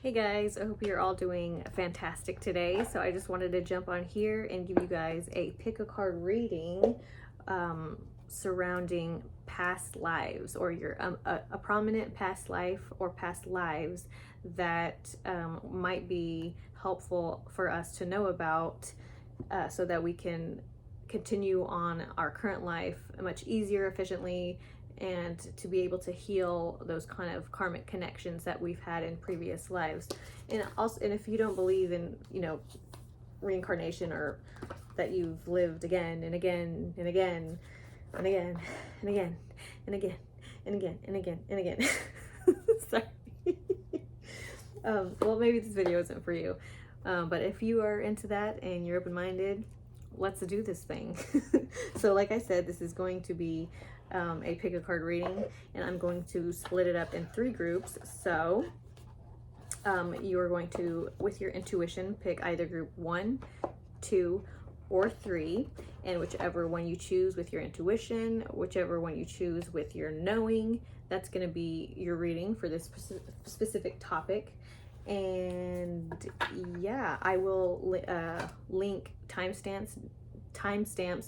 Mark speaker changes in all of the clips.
Speaker 1: Hey guys, I hope you're all doing fantastic today. So I just wanted to jump on here and give you guys a pick a card reading surrounding past lives, or your a prominent past life or past lives that might be helpful for us to know about, so that we can continue on our current life much easier, efficiently, and to be able to heal those kind of karmic connections that we've had in previous lives. And also, and if you don't believe in, reincarnation, or that you've lived again and again and again and again and again and again and again and again and again. Sorry. Well, maybe this video isn't for you. But if you are into that and you're open-minded, let's do this thing. So like I said, this is going to be a pick a card reading, and I'm going to split it up in 3 groups. So you are going to, with your intuition, pick either group 1, 2, or 3, and whichever one you choose with your intuition, whichever one you choose with your knowing, that's going to be your reading for this specific topic. And yeah, I will link timestamps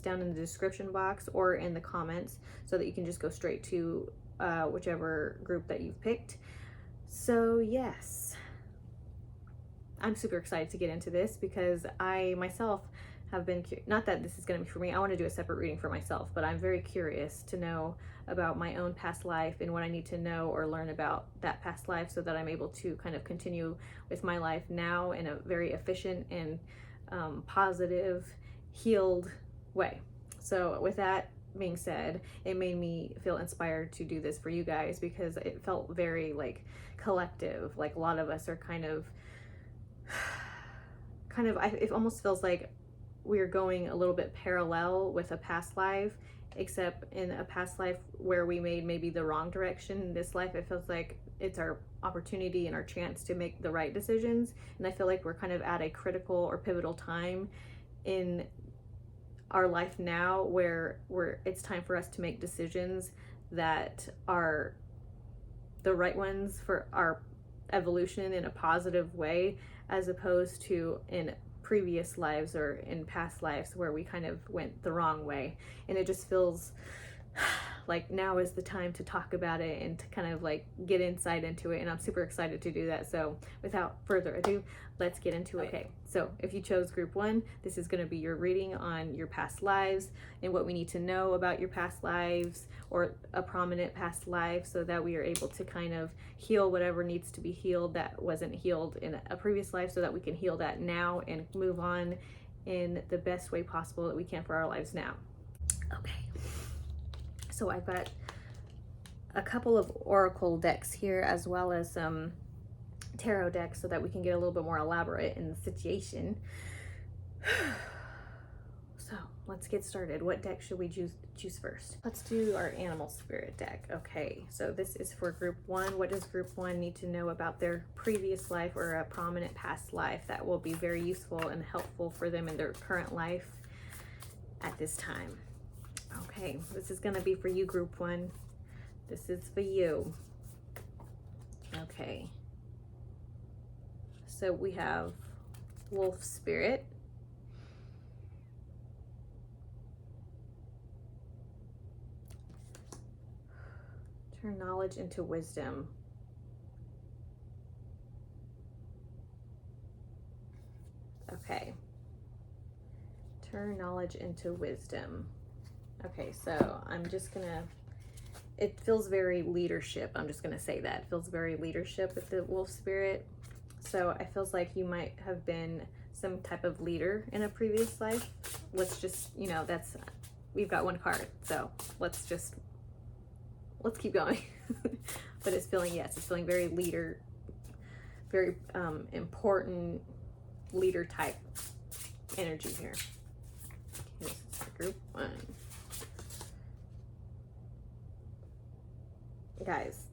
Speaker 1: down in the description box or in the comments, so that you can just go straight to whichever group that you've picked. So yes, I'm super excited to get into this, because I myself have been, not that this is going to be for me, I want to do a separate reading for myself, but I'm very curious to know about my own past life and what I need to know or learn about that past life, so that I'm able to kind of continue with my life now in a very efficient and positive, healed way. So with that being said, it made me feel inspired to do this for you guys, because it felt very like collective, like a lot of us are kind of it almost feels like we're going a little bit parallel with a past life, except in a past life where we made maybe the wrong direction. In this life, it feels like it's our opportunity and our chance to make the right decisions. And I feel like we're kind of at a critical or pivotal time in our life now, where it's time for us to make decisions that are the right ones for our evolution in a positive way, as opposed to in previous lives or in past lives where we kind of went the wrong way. And it just feels like now is the time to talk about it and to kind of like get insight into it, and I'm super excited to do that. So without further ado, let's get into it. Okay, so if you chose group 1, this is going to be your reading on your past lives and what we need to know about your past lives, or a prominent past life, so that we are able to kind of heal whatever needs to be healed that wasn't healed in a previous life, so that we can heal that now and move on in the best way possible that we can for our lives now. Okay. So I've got a couple of oracle decks here, as well as some tarot decks, so that we can get a little bit more elaborate in the situation. So let's get started. What deck should we choose first? Let's do our animal spirit deck. Okay, so this is for group 1. What does group 1 need to know about their previous life or a prominent past life that will be very useful and helpful for them in their current life at this time? Okay, this is going to be for you, group 1. This is for you. Okay. So we have wolf spirit. Turn knowledge into wisdom. Okay. Turn knowledge into wisdom. Okay, so I'm just gonna, it feels very leadership. I'm just gonna say that. It feels very leadership with the wolf spirit. So it feels like you might have been some type of leader in a previous life. Let's just, that's, we've got 1 card. So let's keep going. But it's feeling, yes, it's feeling very leader, very important leader type energy here. This is for group 1. Guys,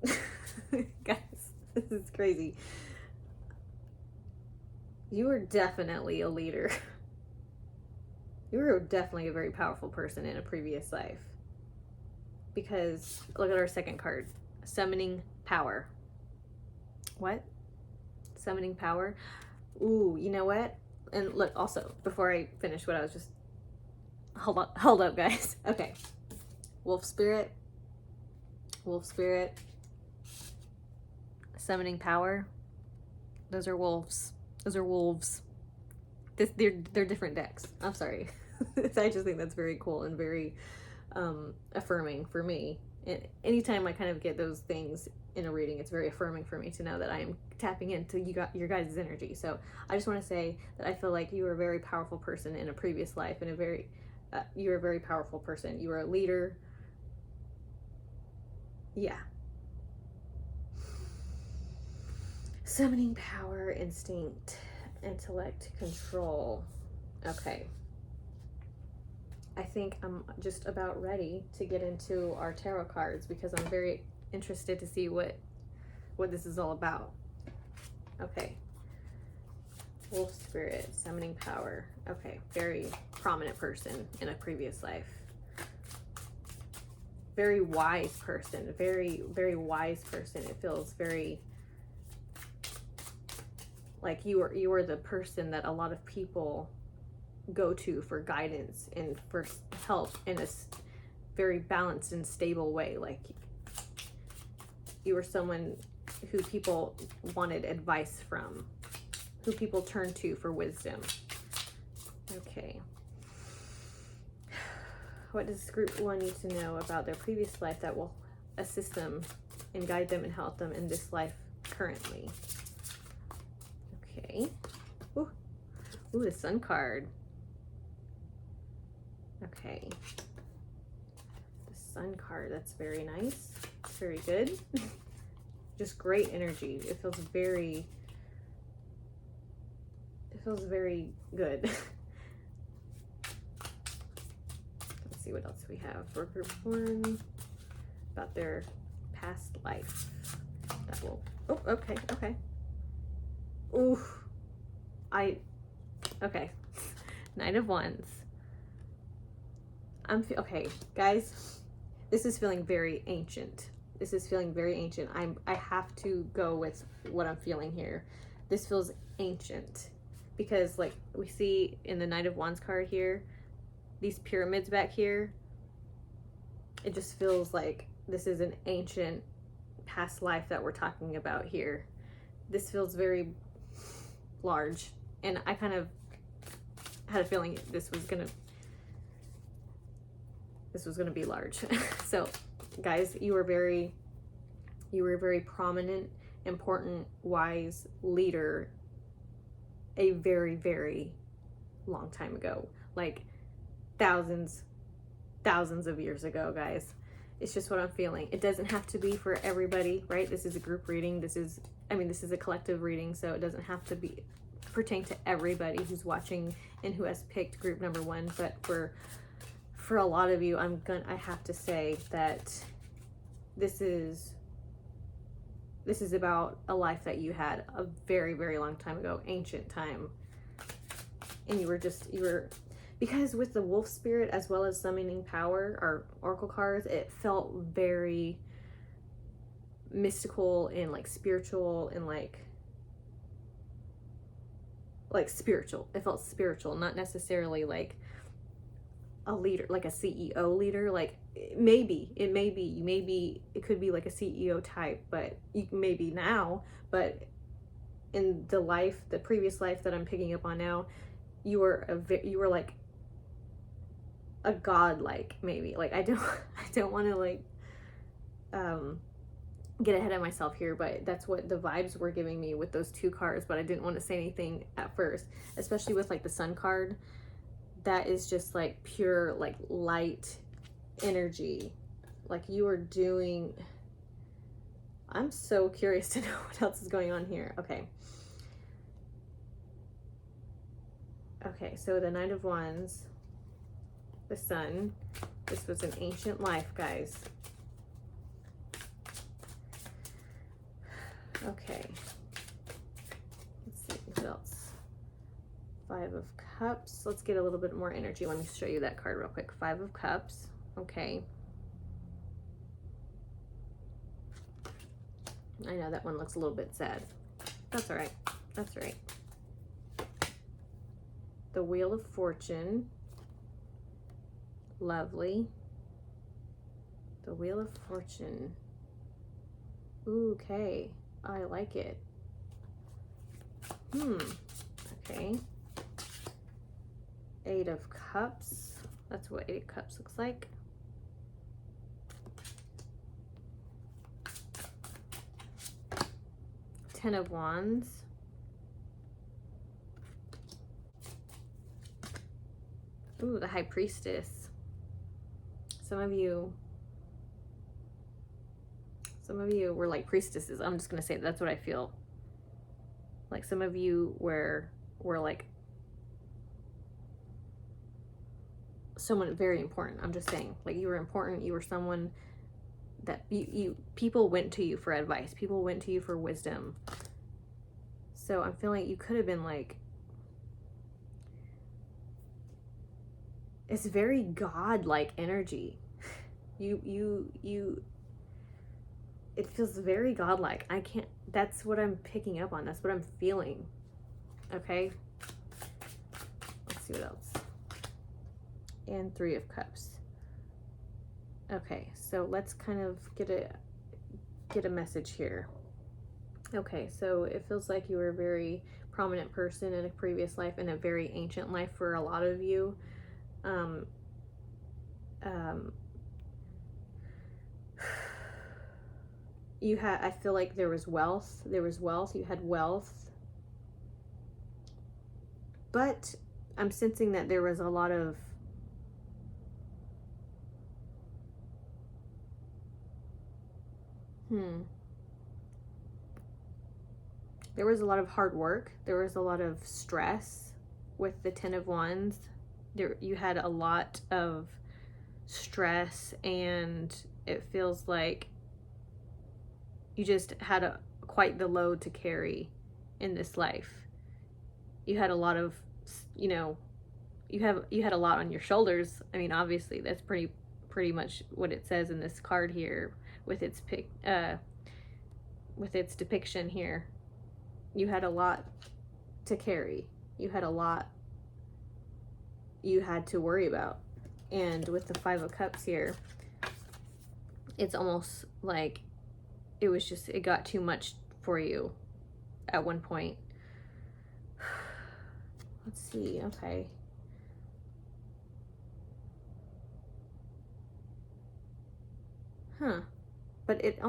Speaker 1: this is crazy. You are definitely a leader. You were definitely a very powerful person in a previous life. Because look at our second card, summoning power. What? summoning power. Ooh, you know what? And look, also, before I finish what I was just, hold up, guys. Okay. Wolf spirit, summoning power. Those are wolves. Those are wolves. They're different decks. I'm sorry. I just think that's very cool and very affirming for me. And anytime I kind of get those things in a reading, it's very affirming for me to know that I am tapping into your guys' energy. So I just want to say that I feel like you were a very powerful person in a previous life, and you're a very powerful person. You were a leader. Yeah. Summoning power, instinct, intellect, control. Okay. I think I'm just about ready to get into our tarot cards because I'm very interested to see what this is all about. Okay. Wolf spirit, summoning power. Okay, very prominent person in a previous life. Very wise person, very, very wise person. It feels very like you are the person that a lot of people go to for guidance and for help in a very balanced and stable way. Like you were someone who people wanted advice from, who people turned to for wisdom. Okay. What does group 1 need to know about their previous life that will assist them and guide them and help them in this life currently? Okay. Ooh, the Sun card. Okay. The Sun card, that's very nice. Very good. Just great energy. It feels very good. Let's see what else we have for group 1 about their past life. That will, oh, okay. Ooh, okay. Knight of Wands. Okay, guys, this is feeling very ancient. This is feeling very ancient. I have to go with what I'm feeling here. This feels ancient because like we see in the Knight of Wands card here, these pyramids back here, it just feels like this is an ancient past life that we're talking about here. This feels very large, and I kind of had a feeling this was gonna be large. So guys, you were a very prominent, important, wise leader a very, very long time ago, like thousands of years ago, guys. It's just what I'm feeling. It doesn't have to be for everybody, right? This is a group reading. This is a collective reading, so it doesn't have to pertain to everybody who's watching and who has picked group number 1. But for a lot of you, I have to say that this is about a life that you had a very, very long time ago, ancient time. And you were because with the wolf spirit as well as summoning power or oracle cards, it felt very mystical and like spiritual and like spiritual. It felt spiritual, not necessarily like a leader, like a CEO leader. Like it could be like a CEO type, but maybe now, but in the previous life that I'm picking up on now, you were like a god, like maybe. Like I don't want to like get ahead of myself here, but that's what the vibes were giving me with those 2 cards. But I didn't want to say anything at first, especially with like the Sun card. That is just like pure like light energy. Like you are doing, I'm so curious to know what else is going on here. Okay, so the Knight of Wands, the Sun, this was an ancient life, guys. Okay, let's see what else. 5 of Cups. Let's get a little bit more energy. Let me show you that card real quick. 5 of Cups. Okay. I know that one looks a little bit sad. That's all right. That's right. The Wheel of Fortune. Lovely. The Wheel of Fortune. Ooh, okay. I like it. Okay. Eight of Cups. That's what Eight of Cups looks like. Ten of Wands. Ooh, the High Priestess. Some of you were like priestesses. I'm just gonna say that's what I feel. Like some of you were like someone very important. I'm just saying, like you were important. You were someone that people went to you for advice. People went to you for wisdom. So I'm feeling you could have been like, it's very God-like energy. It feels very godlike. I can't, that's what I'm picking up on. That's what I'm feeling. Okay. Let's see what else. And Three of Cups. Okay, so let's kind of get a message here. Okay, so it feels like you were a very prominent person in a previous life, in a very ancient life for a lot of you. I feel like there was wealth, you had wealth, but I'm sensing that there was a lot of there was a lot of hard work, there was a lot of stress with the Ten of Wands. You had a lot of stress, and it feels like you just had quite the load to carry in this life. You had a lot of, you had a lot on your shoulders. I mean, obviously that's pretty much what it says in this card here with its depiction here. You had a lot to carry. You had a lot you had to worry about. And with the Five of Cups here, it's almost like it got too much for you at one point. Let's see, okay. But it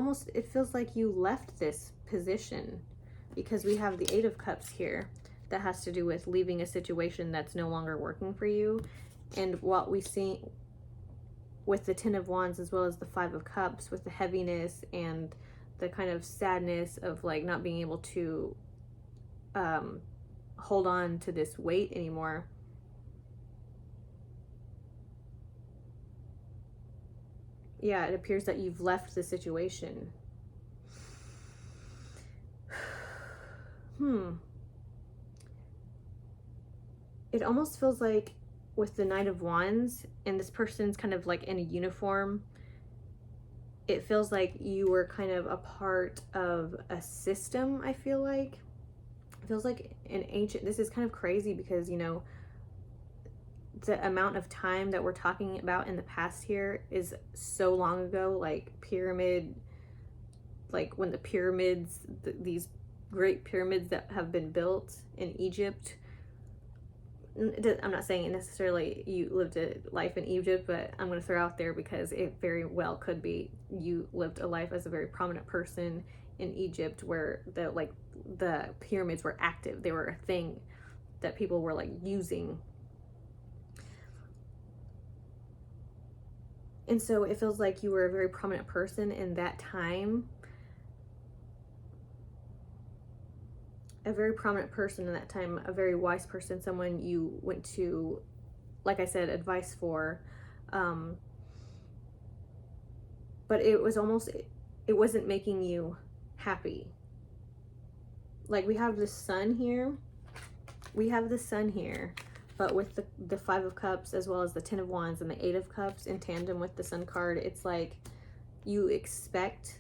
Speaker 1: feels like you left this position, because we have the Eight of Cups here that has to do with leaving a situation that's no longer working for you. And what we see with the Ten of Wands as well as the Five of Cups, with the heaviness and the kind of sadness of like not being able to hold on to this weight anymore. Yeah, it appears that you've left the situation. It almost feels like with the Knight of Wands, and this person's kind of like in a uniform, it feels like you were kind of a part of a system, I feel like. It feels like an ancient, this is kind of crazy because, the amount of time that we're talking about in the past here is so long ago, like pyramid, like when the pyramids, these great pyramids that have been built in Egypt. I'm not saying necessarily you lived a life in Egypt, but I'm going to throw out there because it very well could be you lived a life as a very prominent person in Egypt, where the pyramids were active. They were a thing that people were like using. And so it feels like you were a very prominent person in that time. A very prominent person in that time, a very wise person, someone you went to, like I said, advice for. But it wasn't making you happy. Like we have the sun here. But with the Five of Cups as well as the Ten of Wands and the Eight of Cups in tandem with the Sun card, it's like you expect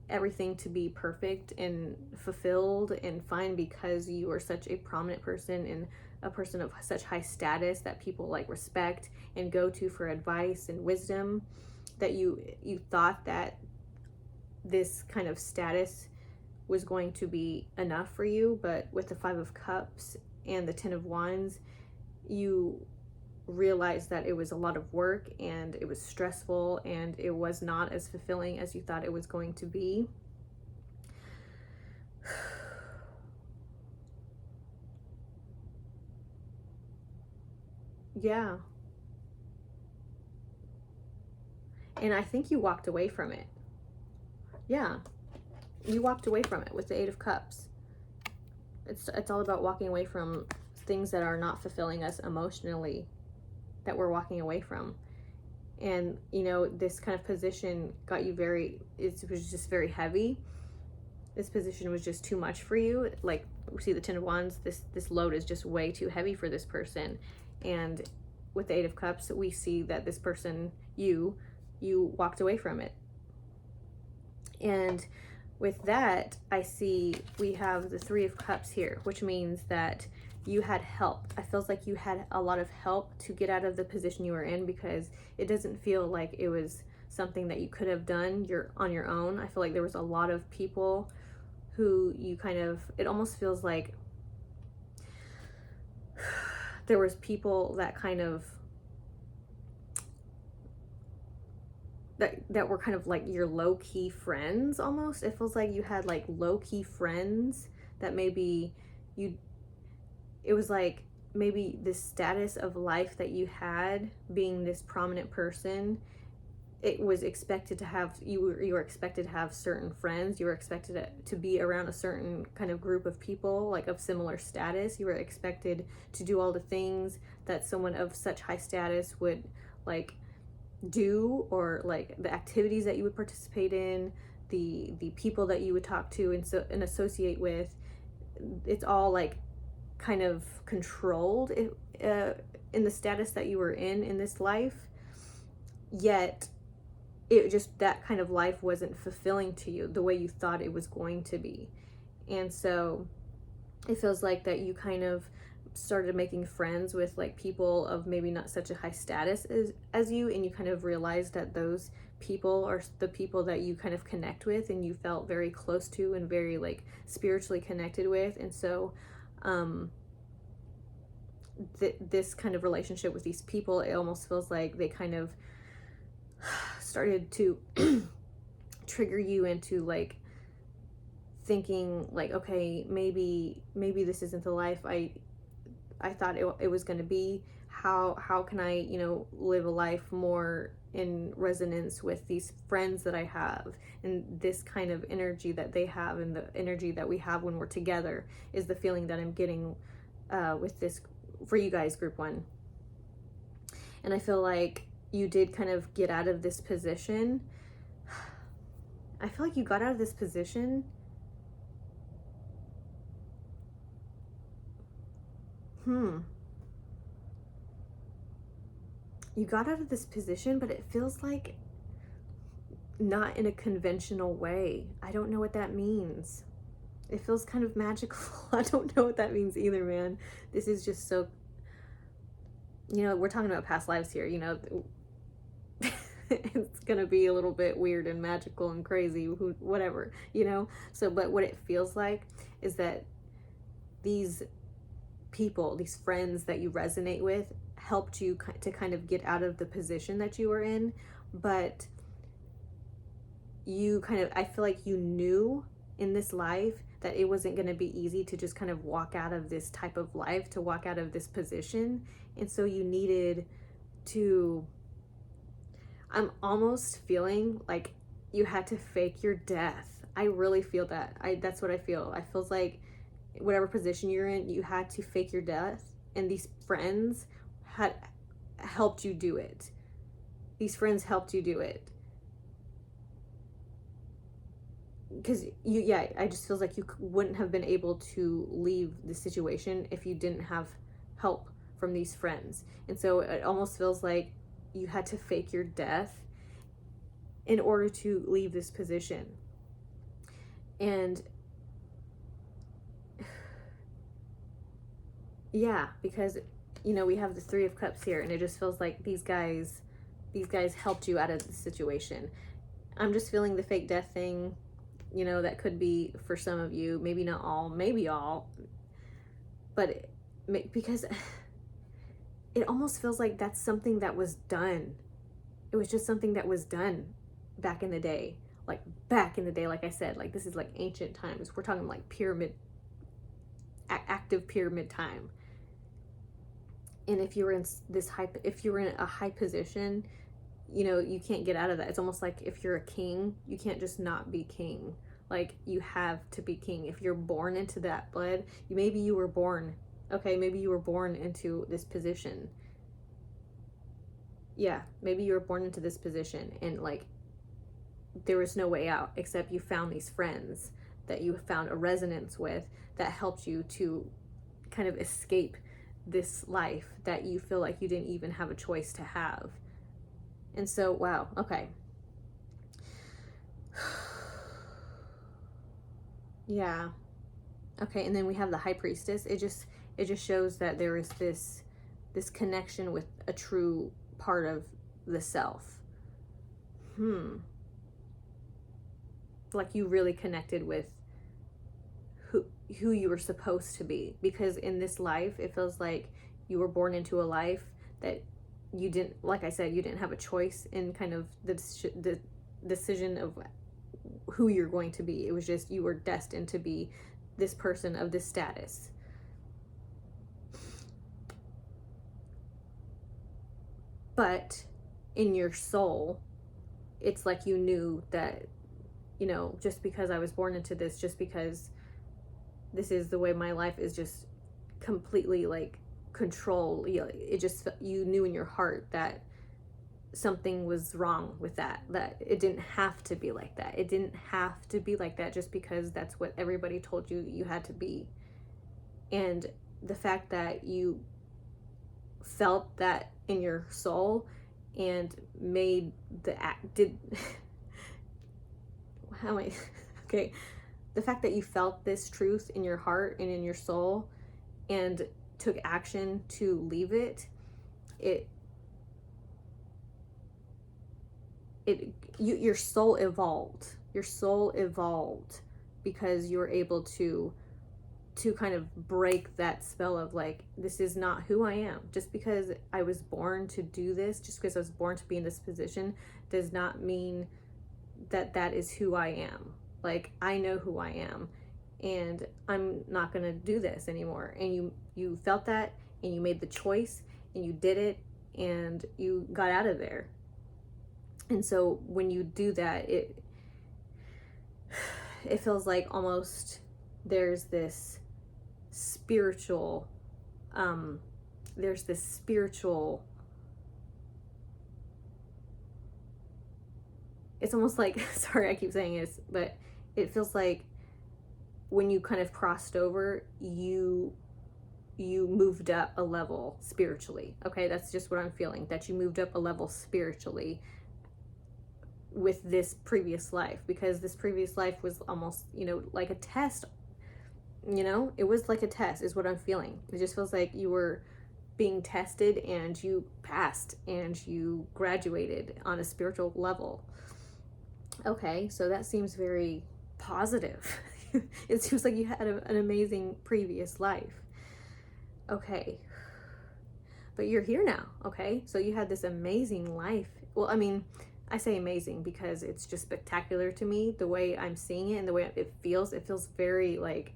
Speaker 1: everything to be perfect and fulfilled and fine because you are such a prominent person and a person of such high status that people like respect and go to for advice and wisdom, that you thought that this kind of status was going to be enough for you. But with the Five of Cups and the Ten of Wands, you realized that it was a lot of work and it was stressful and it was not as fulfilling as you thought it was going to be. Yeah. And I think you walked away from it. Yeah. You walked away from it with the Eight of Cups. It's all about walking away from things that are not fulfilling us emotionally, that we're walking away from. And you know, this kind of position got you it was just very heavy. This position was just too much for you. Like, we see the Ten of Wands, this load is just way too heavy for this person. And with the Eight of Cups, we see that this person, you walked away from it. And with that, I see we have the Three of Cups here, which means that you had help. It feels like you had a lot of help to get out of the position you were in, because it doesn't feel like it was something that you could have done on your own. I feel like there was a lot of people who you it almost feels like there was people that that were kind of like your low-key friends almost. It feels like you had like low-key friends that maybe it was like maybe this status of life that you had, being this prominent person, it was expected to have, you were expected to have certain friends, you were expected to be around a certain kind of group of people, like of similar status. You were expected to do all the things that someone of such high status would like do, or like the activities that you would participate in, the people that you would talk to and associate with. It's all like kind of controlled in the status that you were in this life, yet it just, that kind of life wasn't fulfilling to you the way you thought it was going to be. And so it feels like that you kind of started making friends with like people of maybe not such a high status as you, and you kind of realized that those people are the people that you kind of connect with and you felt very close to and very like spiritually connected with. And so this kind of relationship with these people, it almost feels like they kind of started to trigger you into like thinking like, okay, maybe this isn't the life I thought it was going to be. How can I, live a life more in resonance with these friends that I have, and this kind of energy that they have, and the energy that we have when we're together is the feeling that I'm getting with this, for you guys, group one. And I feel like you did kind of get out of this position. I feel like you got out of this position. You got out of this position, but it feels like not in a conventional way. I don't know what that means. It feels kind of magical. I don't know what that means either, man. This is just so, we're talking about past lives here, it's gonna be a little bit weird and magical and crazy, whatever, so, but what it feels like is that these people, these friends that you resonate with, helped you to kind of get out of the position that you were in. But you I feel like you knew in this life that it wasn't going to be easy to just kind of walk out of this type of life, to walk out of this position. And so you needed to, I'm almost feeling like you had to fake your death. I really feel that. That's what I feel. I feels like whatever position you're in, you had to fake your death, and these friends had helped you do it. These friends helped you do it. Because I just feels like you wouldn't have been able to leave the situation if you didn't have help from these friends. And so it almost feels like you had to fake your death in order to leave this position. And yeah, because, you know, we have the Three of Cups here, and it just feels like these guys helped you out of the situation. I'm just feeling the fake death thing, you know, that could be for some of you, maybe not all, maybe all, but because it almost feels like that's something that was done. It was just something that was done back in the day. Like back in the day, like I said, like this is like ancient times. We're talking like pyramid, active pyramid time. And if you're in if you're in a high position, you know, you can't get out of that. It's almost like if you're a king, you can't just not be king. Like you have to be king. If you're born into that blood, maybe you were born, okay, maybe you were born into this position. Yeah, maybe you were born into this position, and like there was no way out except you found these friends that you found a resonance with that helped you to kind of escape this life that you feel like you didn't even have a choice to have. And so, wow, okay. Yeah. Okay, and then we have the High Priestess. It just shows that there is this connection with a true part of the self. Like you really connected with who you were supposed to be, because in this life it feels like you were born into a life that you didn't, like I said, you didn't have a choice in kind of the decision of who you're going to be. It was just you were destined to be this person of this status. But in your soul, it's like you knew that, you know, just because I was born into this, just because this is the way my life is, just completely like control. It just, you knew in your heart that something was wrong with that it didn't have to be like that. It didn't have to be like that just because that's what everybody told you you had to be. And the fact that you felt that in your soul and made the act, okay, the fact that you felt this truth in your heart and in your soul and took action to leave it, your soul evolved. Your soul evolved because you were able to kind of break that spell of like, this is not who I am. Just because I was born to do this, just because I was born to be in this position, does not mean that that is who I am. Like, I know who I am, and I'm not gonna do this anymore. And you felt that, and you made the choice, and you did it, and you got out of there. And so when you do that, it feels like almost there's this spiritual, it's almost like, sorry, I keep saying this, but it feels like when you kind of crossed over, you moved up a level spiritually. Okay, that's just what I'm feeling, that you moved up a level spiritually with this previous life, because this previous life was almost, you know, like a test. You know, it was like a test is what I'm feeling. It just feels like you were being tested and you passed and you graduated on a spiritual level. Okay, so that seems very positive. It seems like you had an amazing previous life. Okay, but you're here now. Okay, so you had this amazing life. Well, I mean, I say amazing because it's just spectacular to me, the way I'm seeing it and the way it feels. It feels very like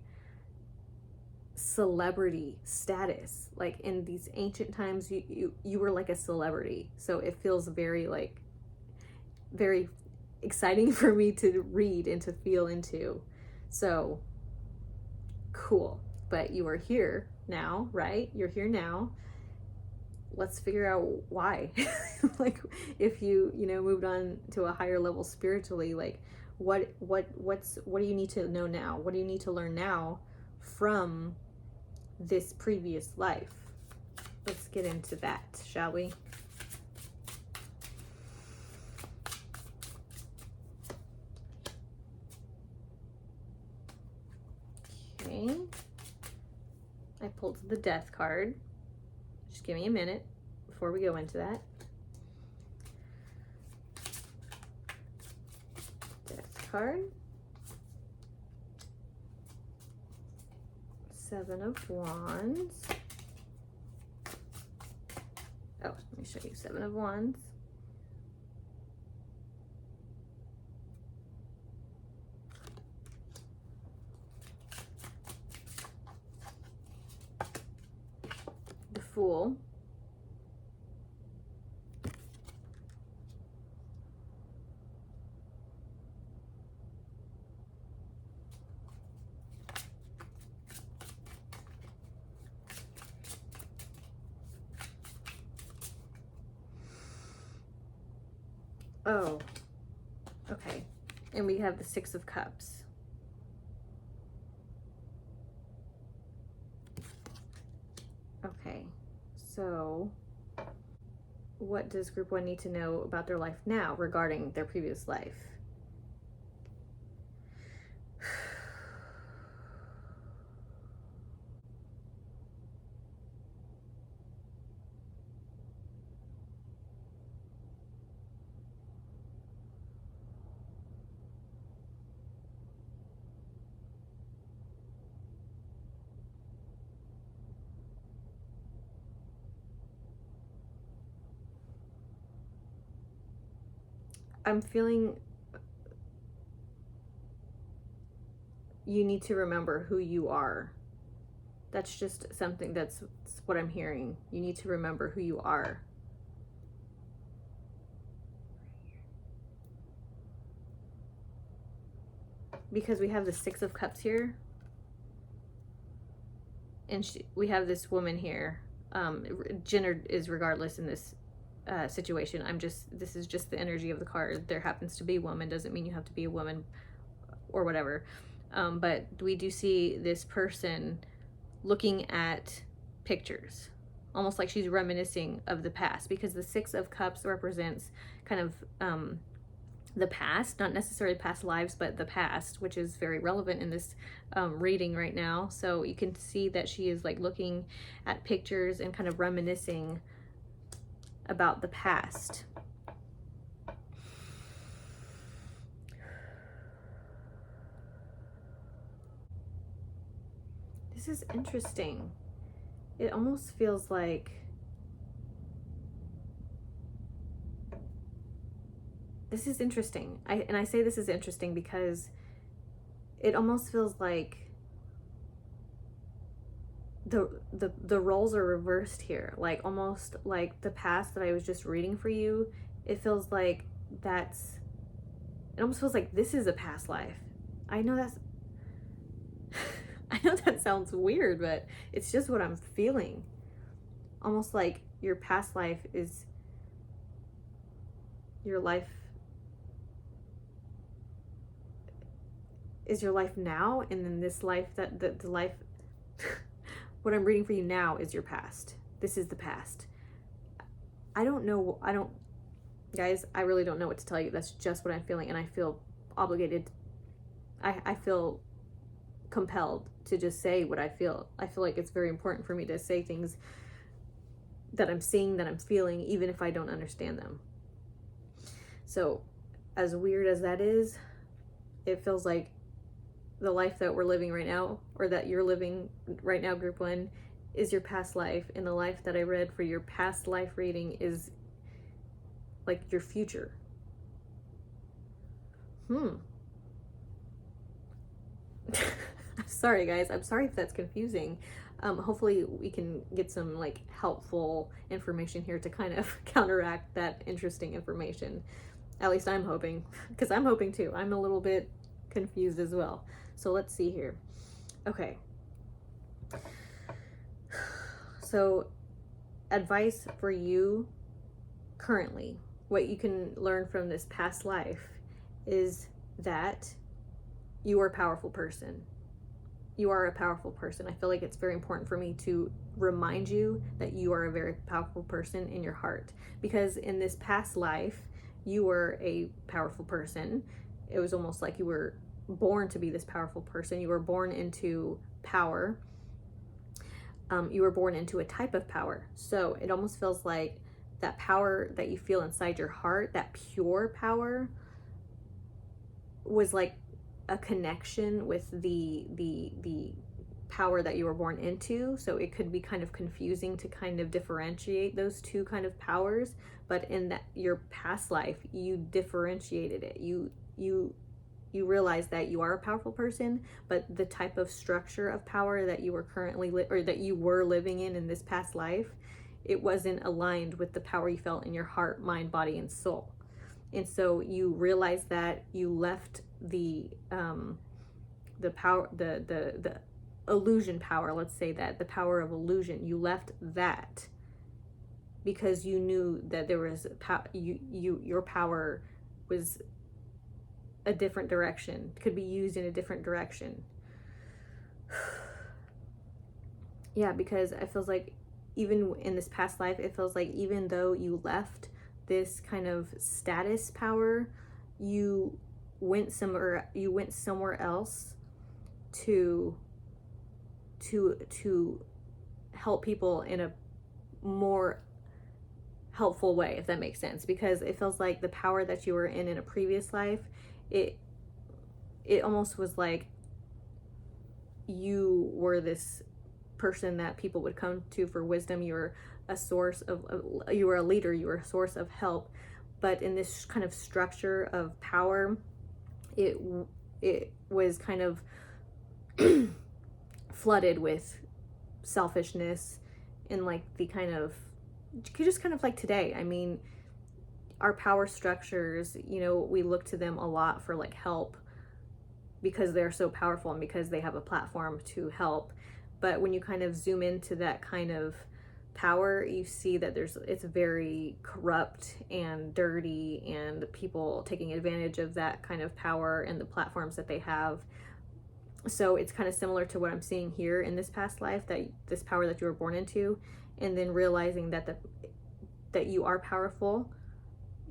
Speaker 1: celebrity status. Like in these ancient times, you were like a celebrity. So it feels very like, very exciting for me to read and to feel into. So cool. But you are here now, right? You're here now. Let's figure out why. Like, if you moved on to a higher level spiritually, like what do you need to know now? What do you need to learn now from this previous life? Let's get into that, shall we? I pulled the Death card. Just give me a minute before we go into that. Death card. 7 of Wands. Oh, let me show you 7 of Wands. The Fool. Oh, okay. And we have the 6 of Cups. Okay, so what does group 1 need to know about their life now regarding their previous life? I'm feeling you need to remember who you are. That's just something, that's what I'm hearing. You need to remember who you are. Because we have the 6 of Cups here. And we have this woman here. Gender is regardless in this situation. This is just the energy of the card. There happens to be a woman, doesn't mean you have to be a woman or whatever. But we do see this person looking at pictures, almost like she's reminiscing of the past, because the 6 of Cups represents kind of the past, not necessarily past lives, but the past, which is very relevant in this reading right now. So you can see that she is like looking at pictures and kind of reminiscing about the past. This is interesting. It almost feels like this is interesting. I say this is interesting because it almost feels like the roles are reversed here. Like almost like the past that I was just reading for you, it feels like it almost feels like this is a past life. I know that sounds weird, but it's just what I'm feeling. Almost like your past life is your life now, and then this life, the life what I'm reading for you now is your past. This is the past. Guys, I really don't know what to tell you. That's just what I'm feeling, and I feel obligated. I feel compelled to just say what I feel. I feel like it's very important for me to say things that I'm seeing, that I'm feeling, even if I don't understand them. So, as weird as that is, it feels like the life that we're living right now, or that you're living right now, group 1, is your past life, and the life that I read for your past life reading is like your future. Sorry guys, I'm sorry if that's confusing. Hopefully we can get some like helpful information here to kind of counteract that interesting information. At least I'm hoping, because I'm hoping too. I'm a little bit confused as well. So let's see here. Okay. So advice for you currently, what you can learn from this past life is that you are a powerful person. You are a powerful person. I feel like it's very important for me to remind you that you are a very powerful person in your heart, because in this past life, you were a powerful person. It was almost like you were born to be this powerful person. You were born into power. you were born into a type of power. So it almost feels like that power that you feel inside your heart, that pure power, was like a connection with the power that you were born into. So it could be kind of confusing to kind of differentiate those two kind of powers, but in that your past life you differentiated it. You realize that you are a powerful person, but the type of structure of power that you were currently or that you were living in this past life, it wasn't aligned with the power you felt in your heart, mind, body, and soul. And so you realize that you left the power, the illusion power, let's say that the power of illusion, you left that because you knew that there was your power was a different direction, could be used in a different direction. Yeah, because it feels like even in this past life, it feels like even though you left this kind of status power, you went somewhere else to help people in a more helpful way, if that makes sense. Because it feels like the power that you were in a previous life, it almost was like you were this person that people would come to for wisdom. You were a source of, you were a leader, you were a source of help. But in this kind of structure of power, it was kind of flooded with selfishness and like the kind of, just kind of like today. I mean, our power structures, you know, we look to them a lot for like help because they're so powerful and because they have a platform to help. But when you kind of zoom into that kind of power, you see that it's very corrupt and dirty, and people taking advantage of that kind of power and the platforms that they have. So it's kind of similar to what I'm seeing here in this past life, that this power that you were born into, and then realizing that that you are powerful,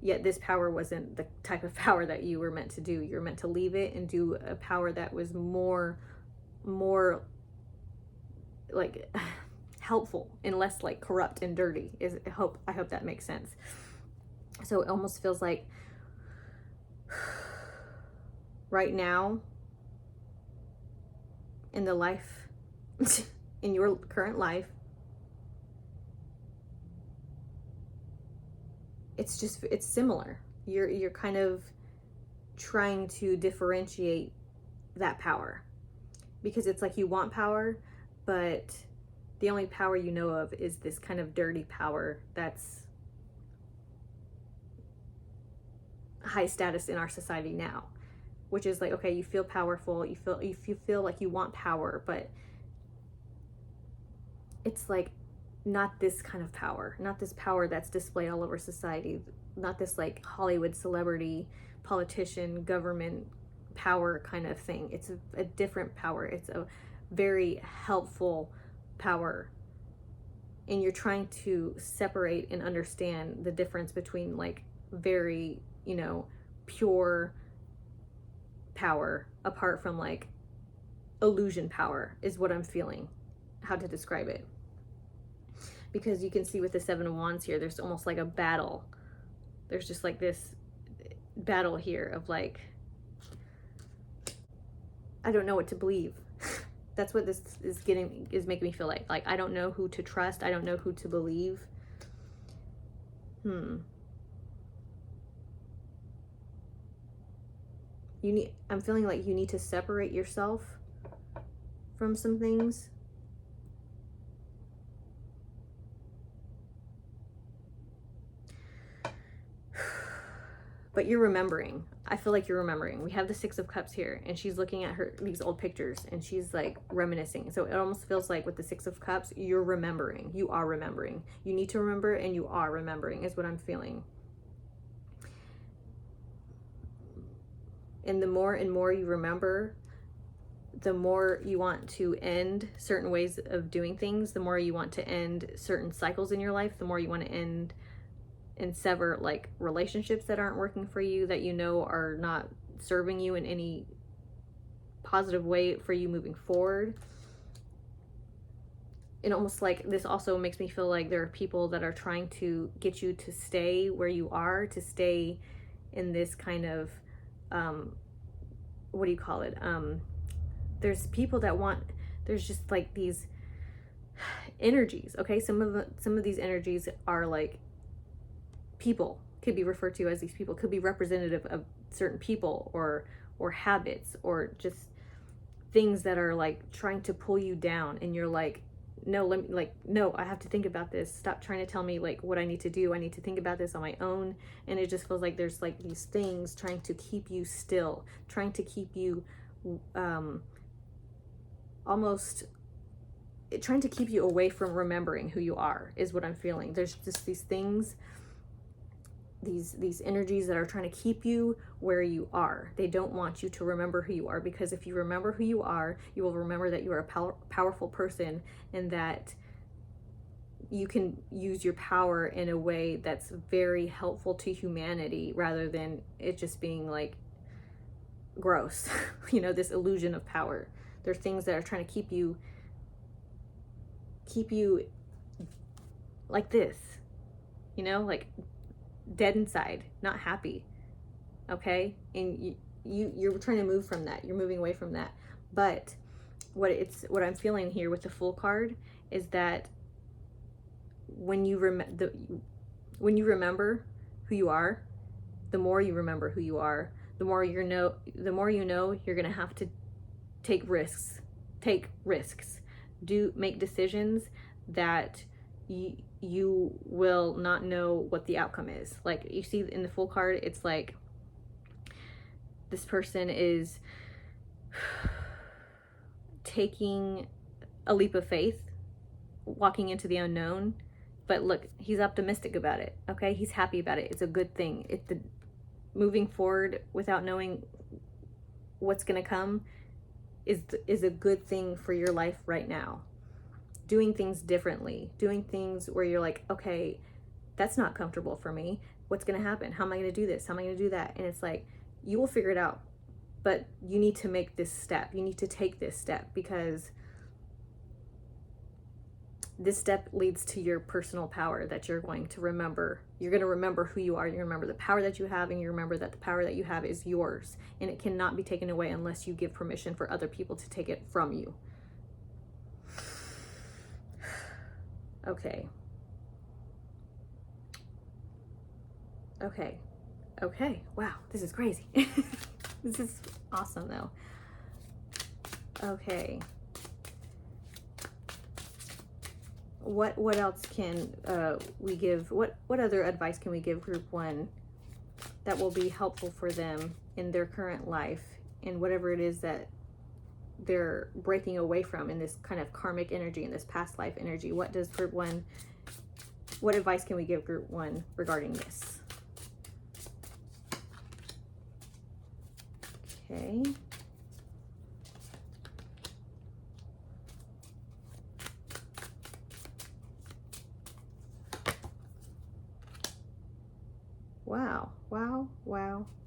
Speaker 1: yet this power wasn't the type of power that you were meant to do. You're meant to leave it and do a power that was more like helpful and less like corrupt and dirty. I hope that makes sense. So it almost feels like right now in the life in your current life, it's similar. You're kind of trying to differentiate that power, because it's like you want power, but the only power you know of is this kind of dirty power that's high status in our society now, which is like, okay, you feel powerful, you feel like you want power, but it's like not this kind of power, not this power that's displayed all over society, not this like Hollywood celebrity, politician, government power kind of thing. It's a different power. It's a very helpful power. And you're trying to separate and understand the difference between like very, you know, pure power apart from like illusion power, is what I'm feeling, how to describe it. Because you can see with the Seven of Wands here, there's almost like a battle. There's just like this battle here of like, I don't know what to believe. That's what this is making me feel like. Like, I don't know who to trust. I don't know who to believe. I'm feeling like you need to separate yourself from some things. But you're remembering. I feel like you're remembering. We have the Six of Cups here, and she's looking at these old pictures, and she's like reminiscing. So it almost feels like with the Six of Cups, you're remembering. You are remembering. You need to remember, and you are remembering, is what I'm feeling. And the more and more you remember, the more you want to end certain ways of doing things, the more you want to end certain cycles in your life, the more you want to end and sever like relationships that aren't working for you, that you know are not serving you in any positive way for you moving forward. it almost like this also makes me feel like there are people that are trying to get you to stay where you are, to stay in this kind of what do you call it, there's people that want, there's just like these energies, okay? Some of these energies are like people, could be referred to as these people, could be representative of certain people or habits or just things that are like trying to pull you down, and you're like, no, let me, like, no, I have to think about this. Stop trying to tell me like what I need to do. I need to think about this on my own. And it just feels like there's like these things trying to keep you still, trying to keep you almost trying to keep you away from remembering who you are, is what I'm feeling. There's just these things, these energies that are trying to keep you where you are. They don't want you to remember who you are, because if you remember who you are, you will remember that you are a powerful person, and that you can use your power in a way that's very helpful to humanity, rather than it just being like gross. You know, this illusion of power. There are things that are trying to keep you like this, you know, like dead inside, not happy, okay? And you're trying to move from that. You're moving away from that. But what I'm feeling here with the Fool card is that when you remember who you are, the more you remember who you are, the more you know you're gonna have to take risks, make decisions that you will not know what the outcome is. Like you see in the Fool card, it's like this person is taking a leap of faith, walking into the unknown. But look, he's optimistic about it, okay? He's happy about it. It's a good thing. Moving forward without knowing what's gonna come is a good thing for your life right now. Doing things differently, doing things where you're like, okay, that's not comfortable for me. What's going to happen? How am I going to do this? How am I going to do that? And it's like, you will figure it out, but you need to make this step. You need to take this step, because this step leads to your personal power that you're going to remember. You're going to remember who you are. You're going to remember the power that you have, and you remember that the power that you have is yours, and it cannot be taken away unless you give permission for other people to take it from you. Okay. Wow, this is crazy. This is awesome though. Okay. What else can we give? What other advice can we give group 1 that will be helpful for them in their current life, and whatever it is that they're breaking away from in this kind of karmic energy, in this past life energy? What does group 1, what advice can we give group 1 regarding this? Okay.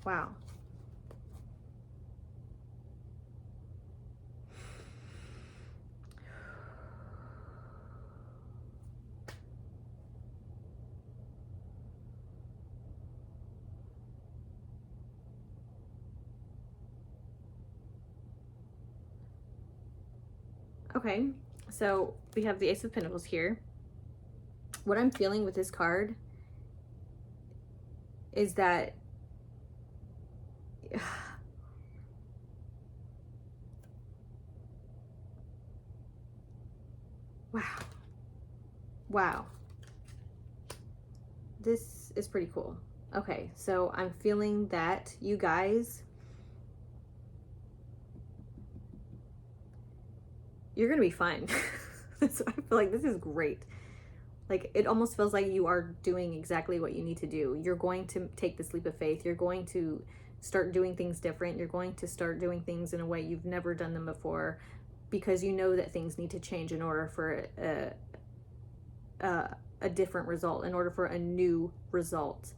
Speaker 1: Wow. Okay, so we have the Ace of Pentacles here. What I'm feeling with this card is that wow, this is pretty cool. Okay, so I'm feeling that you guys, you're gonna be fine. I feel like this is great. Like, it almost feels like you are doing exactly what you need to do. You're going to take this leap of faith. You're going to start doing things different. You're going to start doing things in a way you've never done them before, because you know that things need to change in order for a different result, in order for a new result.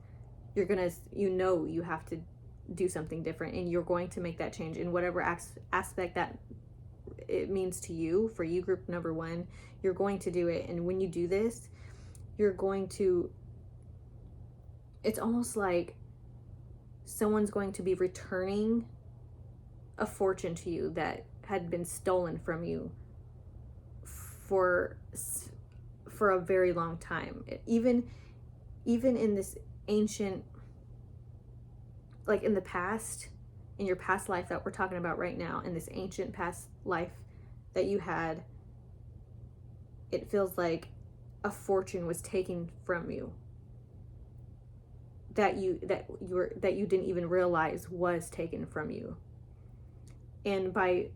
Speaker 1: You're gonna, you have to do something different, and you're going to make that change in whatever aspect that it means to you, for you, group number one, you're going to do it. And when you do this, you're going to, it's almost like someone's going to be returning a fortune to you that had been stolen from you for a very long time. Even in this ancient, like in the past, in your past life that we're talking about right now, in this ancient past life that you had, it feels like a fortune was taken from you that you didn't even realize was taken from you. And by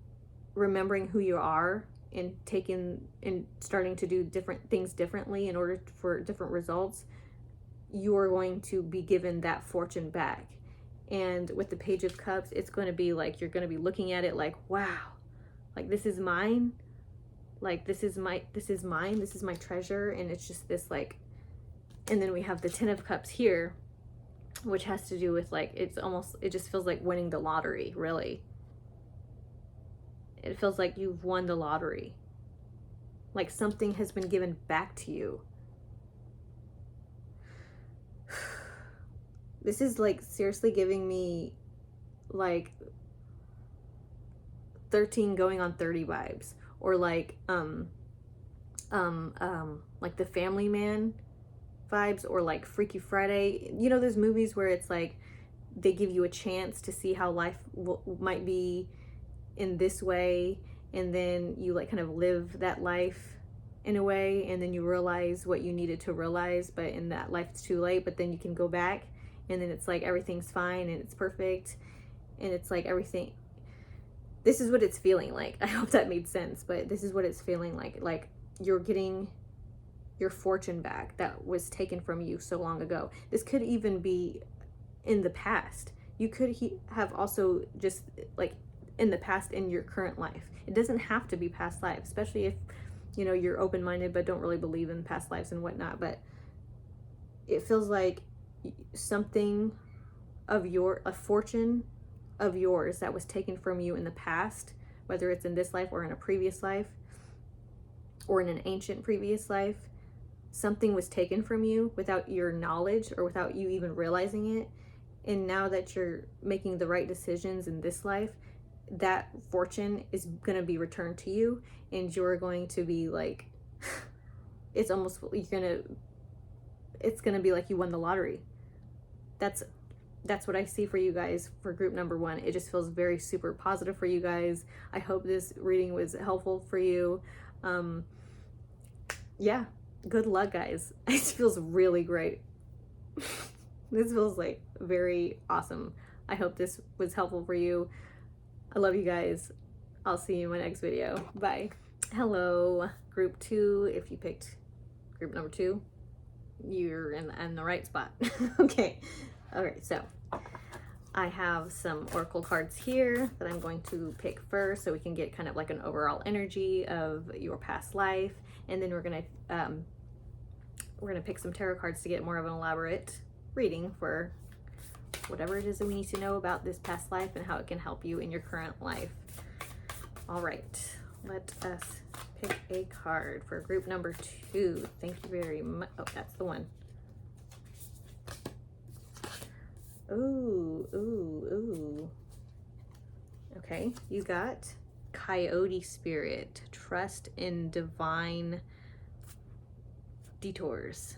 Speaker 1: remembering who you are and starting to do different things differently in order for different results, you are going to be given that fortune back. And with the Page of Cups, it's going to be like, you're going to be looking at it like, wow, like this is mine. Like this is mine. This is my treasure. And it's just this like, and then we have the Ten of Cups here, which has to do with like, it just feels like winning the lottery, really. It feels like you've won the lottery. Like something has been given back to you. This is like seriously giving me like 13 going on 30 vibes, or like the Family Man vibes, or like Freaky Friday. You know, those movies where it's like they give you a chance to see how life might be in this way, and then you like kind of live that life in a way, and then you realize what you needed to realize, but in that life it's too late, but then you can go back, and then it's like everything's fine and it's perfect, and it's like everything. This is what it's feeling like. I hope that made sense, but this is what it's feeling like you're getting your fortune back that was taken from you so long ago. This could even be in the past. You could have also just like in the past, in your current life. It doesn't have to be past life, especially if, you know, you're open-minded but don't really believe in past lives and whatnot. But it feels like something of a fortune of yours that was taken from you in the past, whether it's in this life or in a previous life or in an ancient previous life. Something was taken from you without your knowledge or without you even realizing it. And now that you're making the right decisions in this life, that fortune is going to be returned to you, and you're going to be like, it's going to be like you won the lottery. That's what I see for you guys for group number one. It just feels very super positive for you guys. I hope this reading was helpful for you. Yeah, good luck, guys. It feels really great. This feels like very awesome. I hope this was helpful for you. I love you guys. I'll see you in my next video. Bye. Hello, group two. If you picked group number two, you're in the right spot. Okay. All right. So I have some oracle cards here that I'm going to pick first, so we can get kind of like an overall energy of your past life, and then we're gonna pick some tarot cards to get more of an elaborate reading for whatever it is that we need to know about this past life and how it can help you in your current life. All right, let us pick a card for group number two. Thank you very much. Oh, that's the one. Ooh. Okay, you got Coyote Spirit. Trust in divine detours.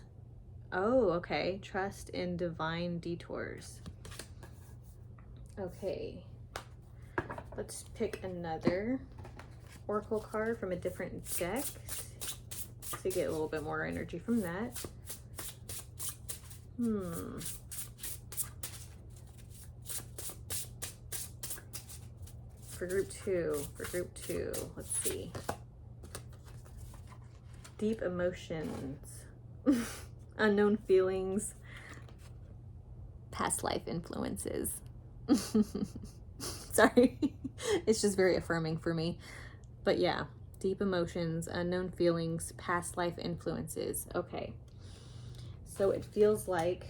Speaker 1: Oh, okay. Trust in divine detours. Okay. Let's pick another oracle card from a different deck to get a little bit more energy from that. For group two, let's see. Deep emotions, unknown feelings, past life influences. Sorry, it's just very affirming for me. But yeah, deep emotions, unknown feelings, past life influences. Okay, so it feels like,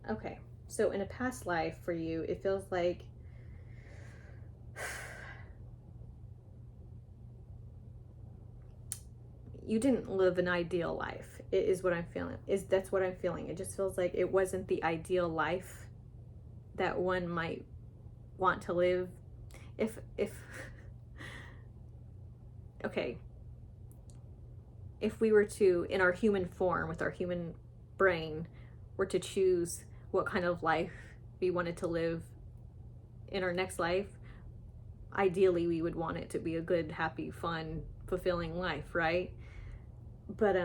Speaker 1: okay, so in a past life for you, it feels like you didn't live an ideal life. It is what I'm feeling. That's what I'm feeling. It just feels like it wasn't the ideal life that one might want to live. If okay, if we were to, in our human form, with our human brain, were to choose what kind of life we wanted to live in our next life, ideally we would want it to be a good, happy, fun, fulfilling life, right? But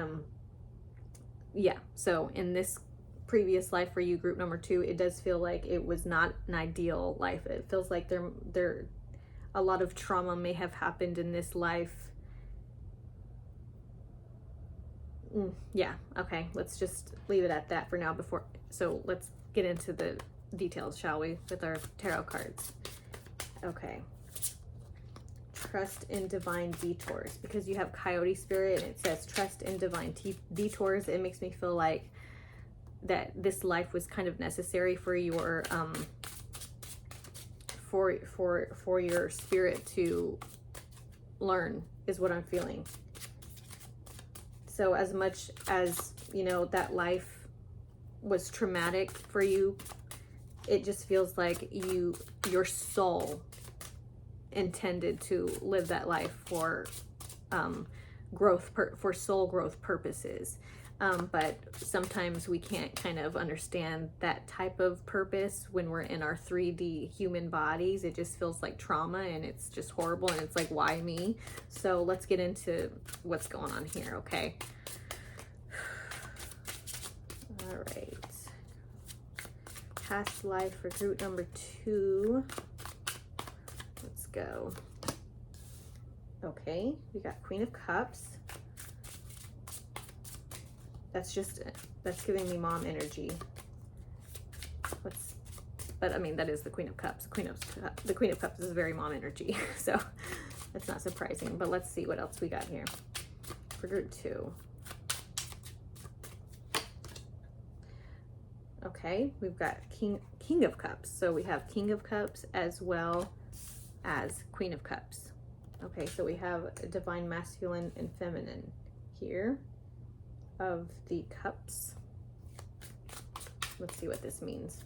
Speaker 1: yeah, so in this previous life for you, group number 2, it does feel like it was not an ideal life. It feels like there a lot of trauma may have happened in this life. Yeah, okay, let's just leave it at that for now. So let's get into the details, shall we, with our tarot cards. Okay. Trust in divine detours, because you have Coyote Spirit and it says trust in divine detours. It makes me feel like that this life was kind of necessary for your for your spirit to learn, is what I'm feeling. So as much as, you know, that life was traumatic for you, it just feels like your soul intended to live that life for growth, for soul growth purposes. But sometimes we can't kind of understand that type of purpose when we're in our 3D human bodies. It just feels like trauma, and it's just horrible, and it's like, why me? So let's get into what's going on here, okay? All right. Past life for group number 2. Let's go. Okay, we got Queen of Cups. That's giving me mom energy. But I mean, that is the Queen of Cups. The Queen of Cups is very mom energy, so that's not surprising. But let's see what else we got here for group 2. Okay, we've got King of Cups. So we have King of Cups as well as Queen of Cups. Okay, so we have divine masculine and feminine here of the cups. Let's see what this means.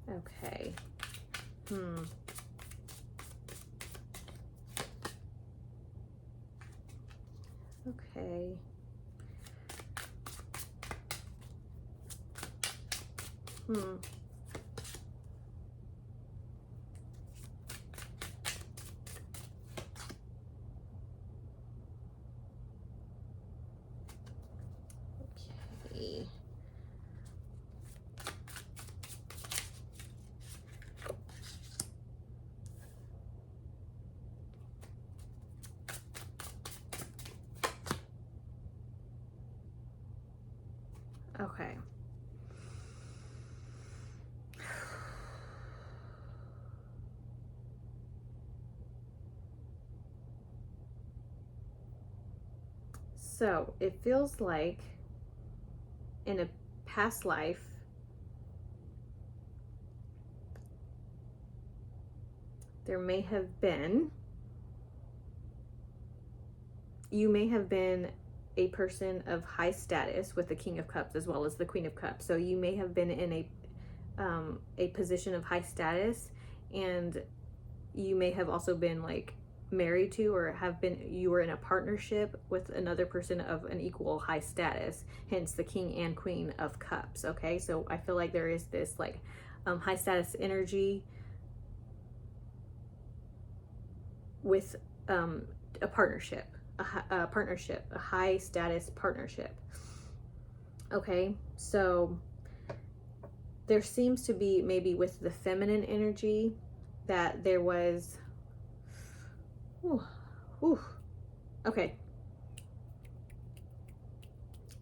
Speaker 1: Okay. Okay. Okay. Okay. So it feels like in a past life, you may have been a person of high status with the King of Cups as well as the Queen of Cups. So you may have been in a position of high status, and you may have also been like married to, or you were in a partnership with another person of an equal high status, hence the King and Queen of Cups. Okay, so I feel like there is this like high status energy with a partnership, a high status partnership. Okay, so there seems to be, maybe with the feminine energy, that there was okay,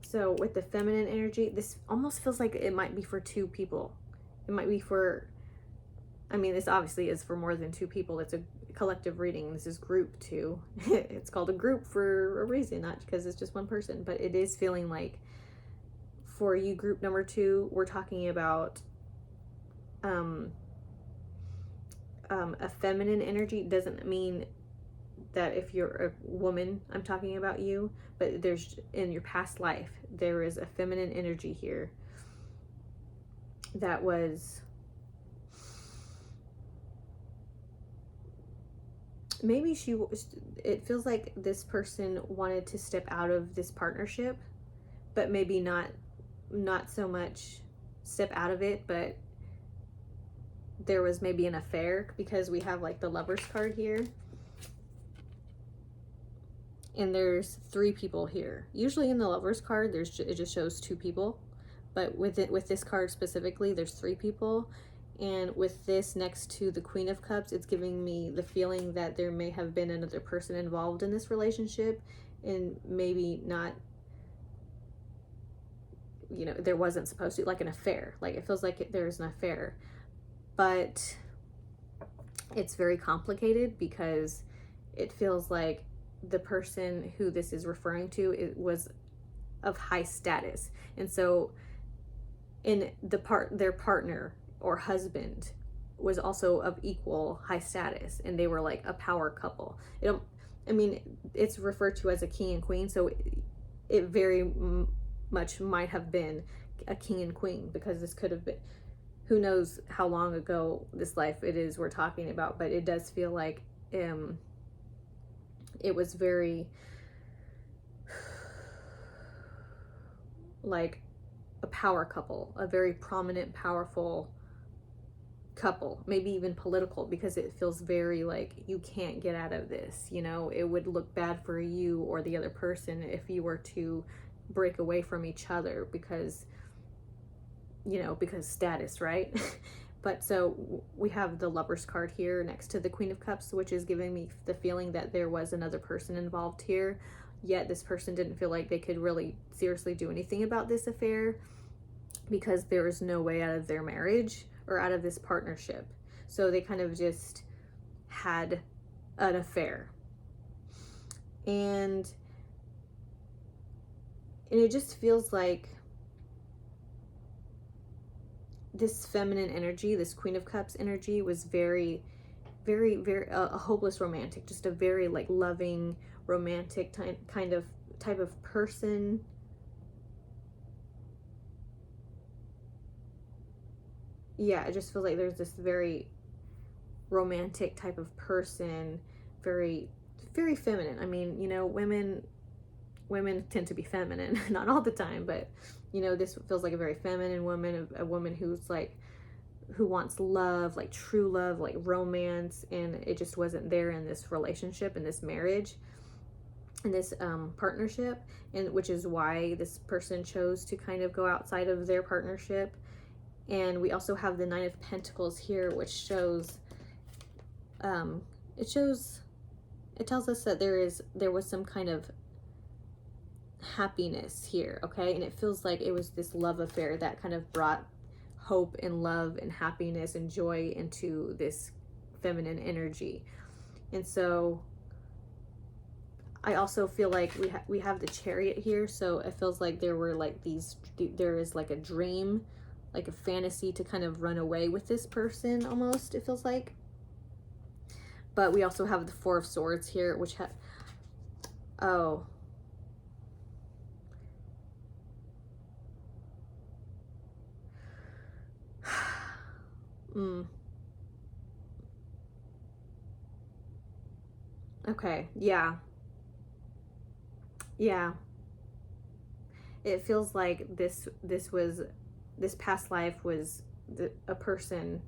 Speaker 1: so with the feminine energy, this almost feels like it might be for 2 people. It might be for, I mean, this obviously is for more than 2 people. It's a collective reading. This is group 2. It's called a group for a reason, not because it's just one person, but it is feeling like for you, group number 2, we're talking about a feminine energy doesn't mean that if you're a woman, I'm talking about you, but there's, in your past life, there is a feminine energy here that was maybe it feels like this person wanted to step out of this partnership, but maybe not so much step out of it, but there was maybe an affair, because we have like the Lovers card here. And there's 3 people here. Usually in the Lovers card, it just shows 2 people, but with this card specifically, there's 3 people. And with this next to the Queen of Cups, it's giving me the feeling that there may have been another person involved in this relationship, and maybe not, you know, there wasn't supposed to, like an affair. Like, it feels like there's an affair, but it's very complicated, because it feels like the person who this is referring to, it was of high status, and so in their partner or husband was also of equal high status, and they were like a power couple. It's referred to as a king and queen, so it very much might have been a king and queen, because this could have been, who knows how long ago this life it is we're talking about, but it does feel like it was very like a power couple, a very prominent, powerful couple, maybe even political, because it feels very like you can't get out of this, you know, it would look bad for you or the other person if you were to break away from each other, because, you know, because status, right? But so we have the Lovers card here next to the Queen of Cups, which is giving me the feeling that there was another person involved here, yet this person didn't feel like they could really seriously do anything about this affair, because there was no way out of their marriage or out of this partnership. So they kind of just had an affair. And it just feels like this feminine energy, this Queen of Cups energy, was very, very, very a hopeless romantic, just a very like loving, romantic type of person. Yeah, it just feels like there's this very romantic type of person, very, very feminine. I mean, you know, women tend to be feminine, not all the time, but you know, this feels like a very feminine woman, a woman who's like, who wants love, like true love, like romance, and it just wasn't there in this relationship, in this marriage, in this partnership, and which is why this person chose to kind of go outside of their partnership. And we also have the Nine of Pentacles here, which shows, it tells us that there was some kind of happiness here, okay? And it feels like it was this love affair that kind of brought hope and love and happiness and joy into this feminine energy. And so I also feel like we have the Chariot here, so it feels like there is like a dream, like a fantasy to kind of run away with this person, almost, it feels like. But we also have the Four of Swords here, which okay, yeah. It feels like this past life was a person,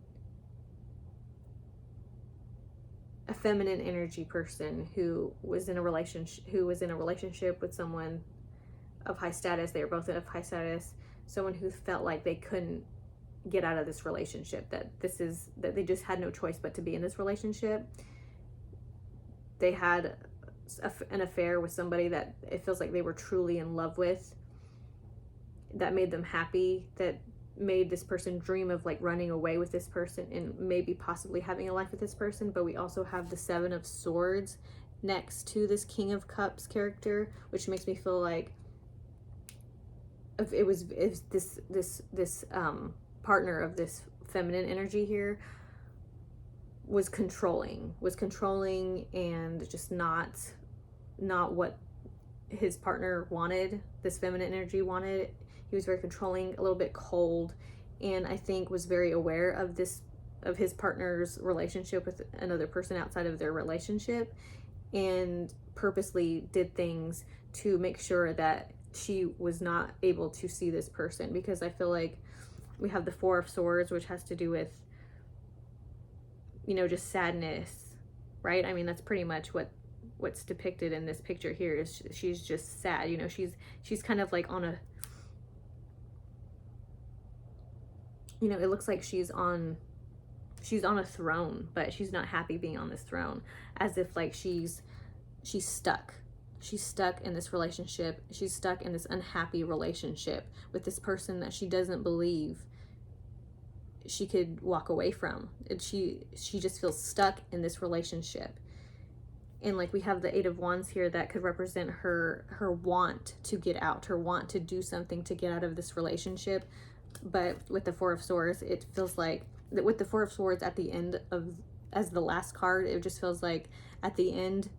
Speaker 1: a feminine energy person who was in a relationship with someone of high status. They were both of high status. Someone who felt like they couldn't get out of this relationship, that they just had no choice but to be in this relationship. They had an affair with somebody that it feels like they were truly in love with, that made them happy, that made this person dream of like running away with this person and maybe possibly having a life with this person. But we also have the Seven of Swords next to this King of Cups character, which makes me feel like if this partner of this feminine energy here was controlling and just not what his partner wanted, this feminine energy wanted. He was very controlling, a little bit cold, and I think was very aware of his partner's relationship with another person outside of their relationship, and purposely did things to make sure that she was not able to see this person. Because I feel like we have the Four of Swords, which has to do with, you know, just sadness, right? I mean, that's pretty much what's depicted in this picture here, is she's just sad. You know, she's kind of like on a, you know, it looks like she's on a throne, but she's not happy being on this throne, as if like she's stuck in this relationship. She's stuck in this unhappy relationship with this person that she doesn't believe she could walk away from. She just feels stuck in this relationship. And like we have the Eight of Wands here, that could represent her want to get out, her want to do something to get out of this relationship. But with the Four of Swords, it feels like that with the Four of Swords at the end of, as the last card, it just feels like at the end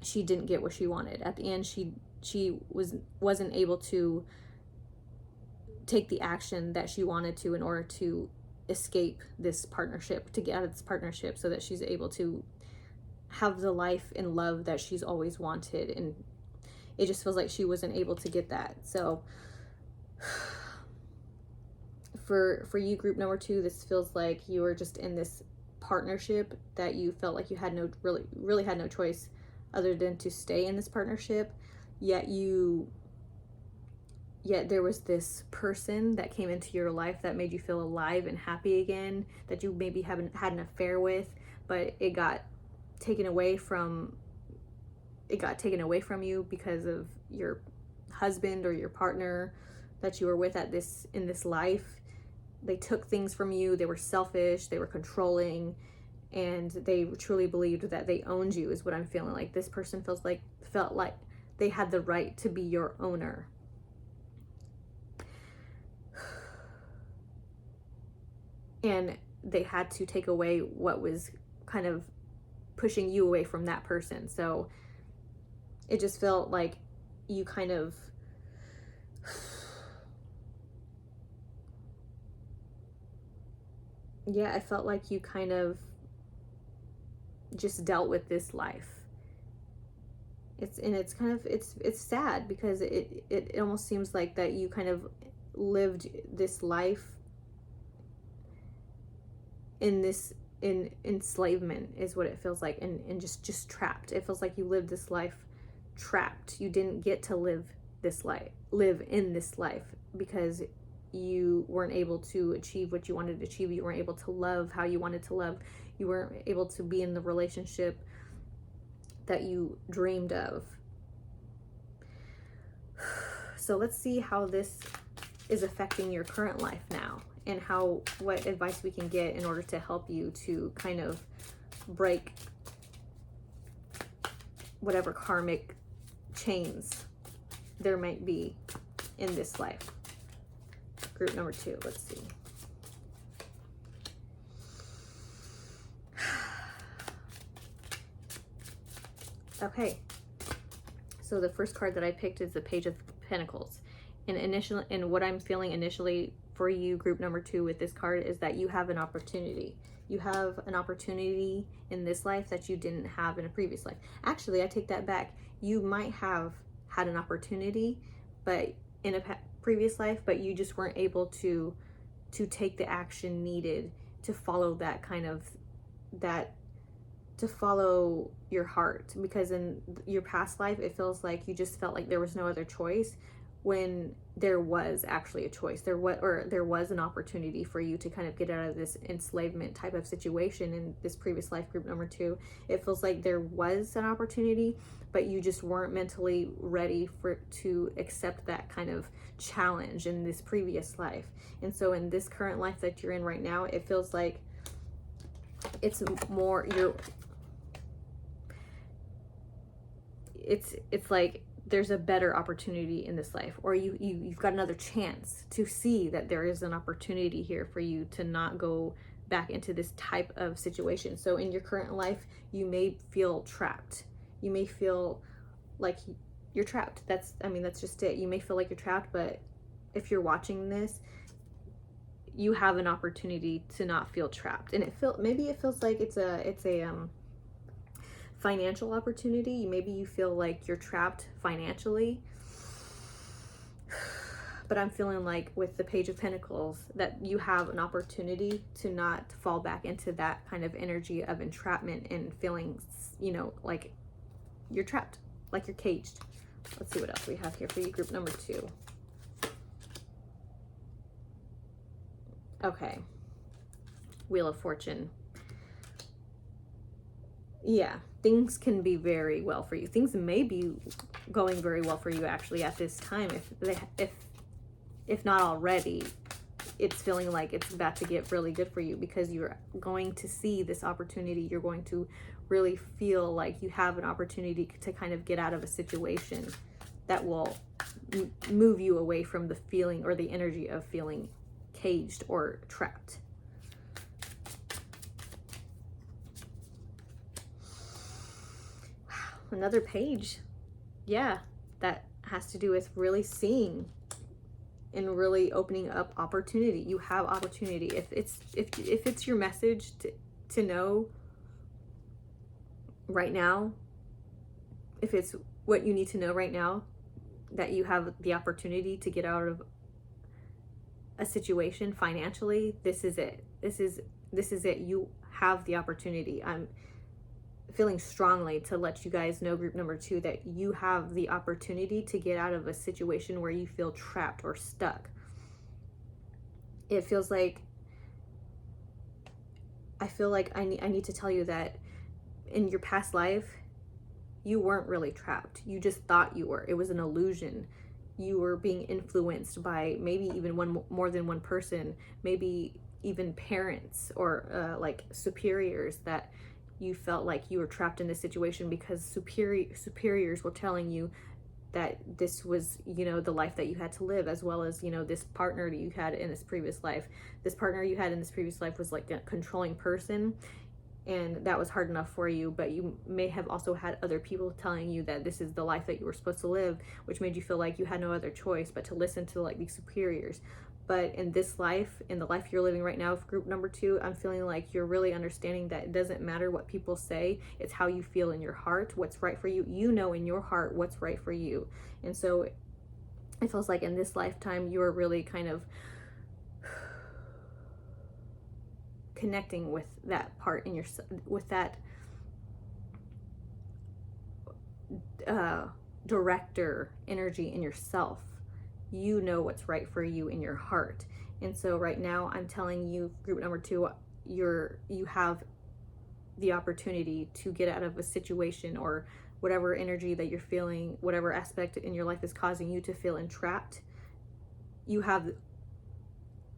Speaker 1: she didn't get what she wanted. At the end she wasn't able to take the action that she wanted to in order to escape this partnership, to get out of this partnership, so that she's able to have the life and love that she's always wanted. And it just feels like she wasn't able to get that. So for you, group number 2, this feels like you were just in this partnership that you felt like you had really had no choice other than to stay in this partnership. Yet there was this person that came into your life that made you feel alive and happy again, that you maybe haven't had an affair with, but it got taken away from you because of your husband or your partner that you were with in this life. They took things from you. They were selfish, they were controlling, and they truly believed that they owned you, is what I'm feeling like. This person felt like they had the right to be your owner. And they had to take away what was kind of pushing you away from that person. So it just felt like you kind of, yeah, I felt like you kind of just dealt with this life. It's kind of sad, because it almost seems like that you kind of lived this life in enslavement, is what it feels like, and just trapped. It feels like you lived this life trapped. You didn't get to live in this life because you weren't able to achieve what you wanted to achieve. You weren't able to love how you wanted to love. You weren't able to be in the relationship that you dreamed of. So let's see how this is affecting your current life now, and what advice we can get in order to help you to kind of break whatever karmic chains there might be in this life. Group number 2, let's see. Okay, so the first card that I picked is the Page of Pentacles. And what I'm feeling initially for you, group number 2, with this card, is that you have an opportunity. You have an opportunity in this life that you didn't have in a previous life. Actually, I take that back. You might have had an opportunity, but in a previous life, but you just weren't able to take the action needed to follow to follow your heart. Because in your past life, it feels like you just felt like there was no other choice, when there was actually a choice. There was an opportunity for you to kind of get out of this enslavement type of situation in this previous life, group number 2. It feels like there was an opportunity, but you just weren't mentally ready to accept that kind of challenge in this previous life. And so in this current life that you're in right now, it feels like it's more it's like there's a better opportunity in this life, or you've got another chance to see that there is an opportunity here for you to not go back into this type of situation. So in your current life, you may feel trapped. You may feel like you're trapped. That's just it. You may feel like you're trapped, but if you're watching this, you have an opportunity to not feel trapped. And maybe it feels like it's a financial opportunity. Maybe you feel like you're trapped financially. But I'm feeling like with the Page of Pentacles that you have an opportunity to not fall back into that kind of energy of entrapment and feeling, like you're trapped, like you're caged. Let's see what else we have here for you, group number 2. Okay. Wheel of Fortune. Yeah, things can be very well for you. Things may be going very well for you actually at this time. If not already, it's feeling like it's about to get really good for you, because you're going to see this opportunity. You're going to really feel like you have an opportunity to kind of get out of a situation that will move you away from the feeling or the energy of feeling caged or trapped. Wow, another page. Yeah, that has to do with really seeing and really opening up opportunity. You have opportunity. If it's your message to know right now, if it's what you need to know right now, that you have the opportunity to get out of a situation financially, this is it. This is it. You have the opportunity. I'm feeling strongly to let you guys know, group number 2, that you have the opportunity to get out of a situation where you feel trapped or stuck. It feels like, I feel like I need to tell you that in your past life, you weren't really trapped. You just thought you were. It was an illusion. You were being influenced by maybe even more than one person, maybe even parents or like superiors, that you felt like you were trapped in this situation because superiors were telling you that this was, the life that you had to live, as well as, this partner that you had in this previous life. This partner you had in this previous life was like a controlling person, and that was hard enough for you, but you may have also had other people telling you that this is the life that you were supposed to live, which made you feel like you had no other choice but to listen to like these superiors. But in this life, in the life you're living right now, group number 2, I'm feeling like you're really understanding that it doesn't matter what people say. It's how you feel in your heart, what's right for you. You know in your heart what's right for you. And so it feels like in this lifetime, you are really kind of connecting with that part in yourself, with that director energy in yourself. You know what's right for you in your heart. And so right now I'm telling you, group number 2, you have the opportunity to get out of a situation or whatever energy that you're feeling, whatever aspect in your life is causing you to feel entrapped. You have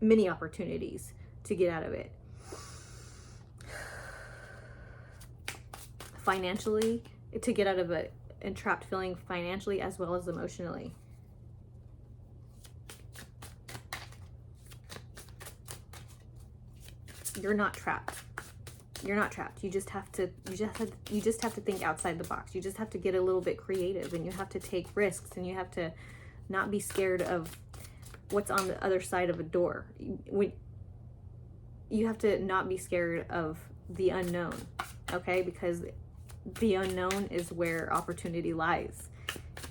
Speaker 1: many opportunities to get out of it. Financially, to get out of a entrapped feeling financially as well as emotionally. You're not trapped. You're not trapped. You just have to think outside the box. You just have to get a little bit creative, and you have to take risks, and you have to not be scared of what's on the other side of a door. You have to not be scared of the unknown, okay? Because the unknown is where opportunity lies.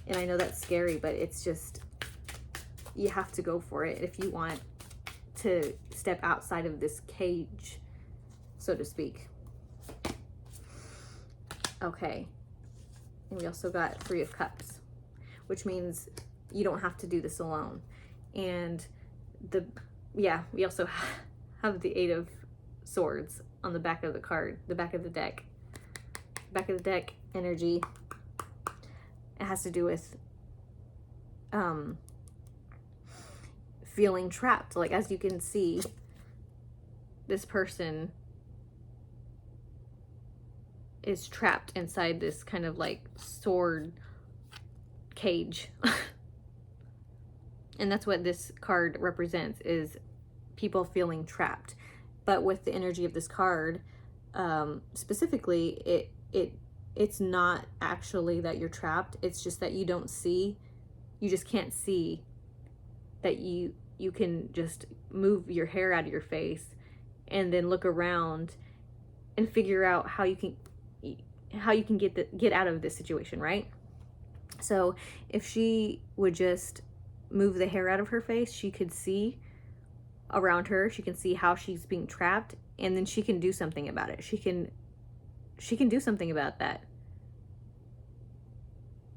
Speaker 1: And I know that's scary, but it's just, you have to go for it if you want to step outside of this cage, so to speak. Okay. And we also got 3 of Cups, which means you don't have to do this alone. And we also have the 8 of Swords on the back of the card, the back of the deck. Back of the deck energy. It has to do with feeling trapped. Like, as you can see, this person is trapped inside this kind of like sword cage. And that's what this card represents, is people feeling trapped. But with the energy of this card, specifically, it's not actually that you're trapped. It's just that you just can't see that you can just move your hair out of your face and then look around and figure out how you can get out of this situation, right? So if she would just move the hair out of her face, she could see around her, she can see how she's being trapped, and then she can do something about it. She can do something about that.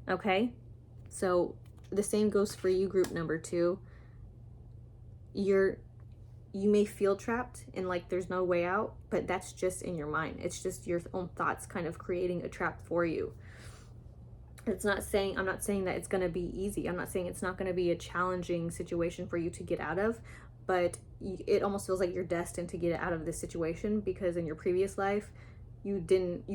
Speaker 1: Okay? So the same goes for you, group number 2. You may feel trapped and like there's no way out, but that's just in your mind. It's just your own thoughts kind of creating a trap for you. I'm not saying that it's going to be easy. I'm not saying it's not going to be a challenging situation for you to get out of, but it almost feels like you're destined to get out of this situation, because in your previous life, you didn't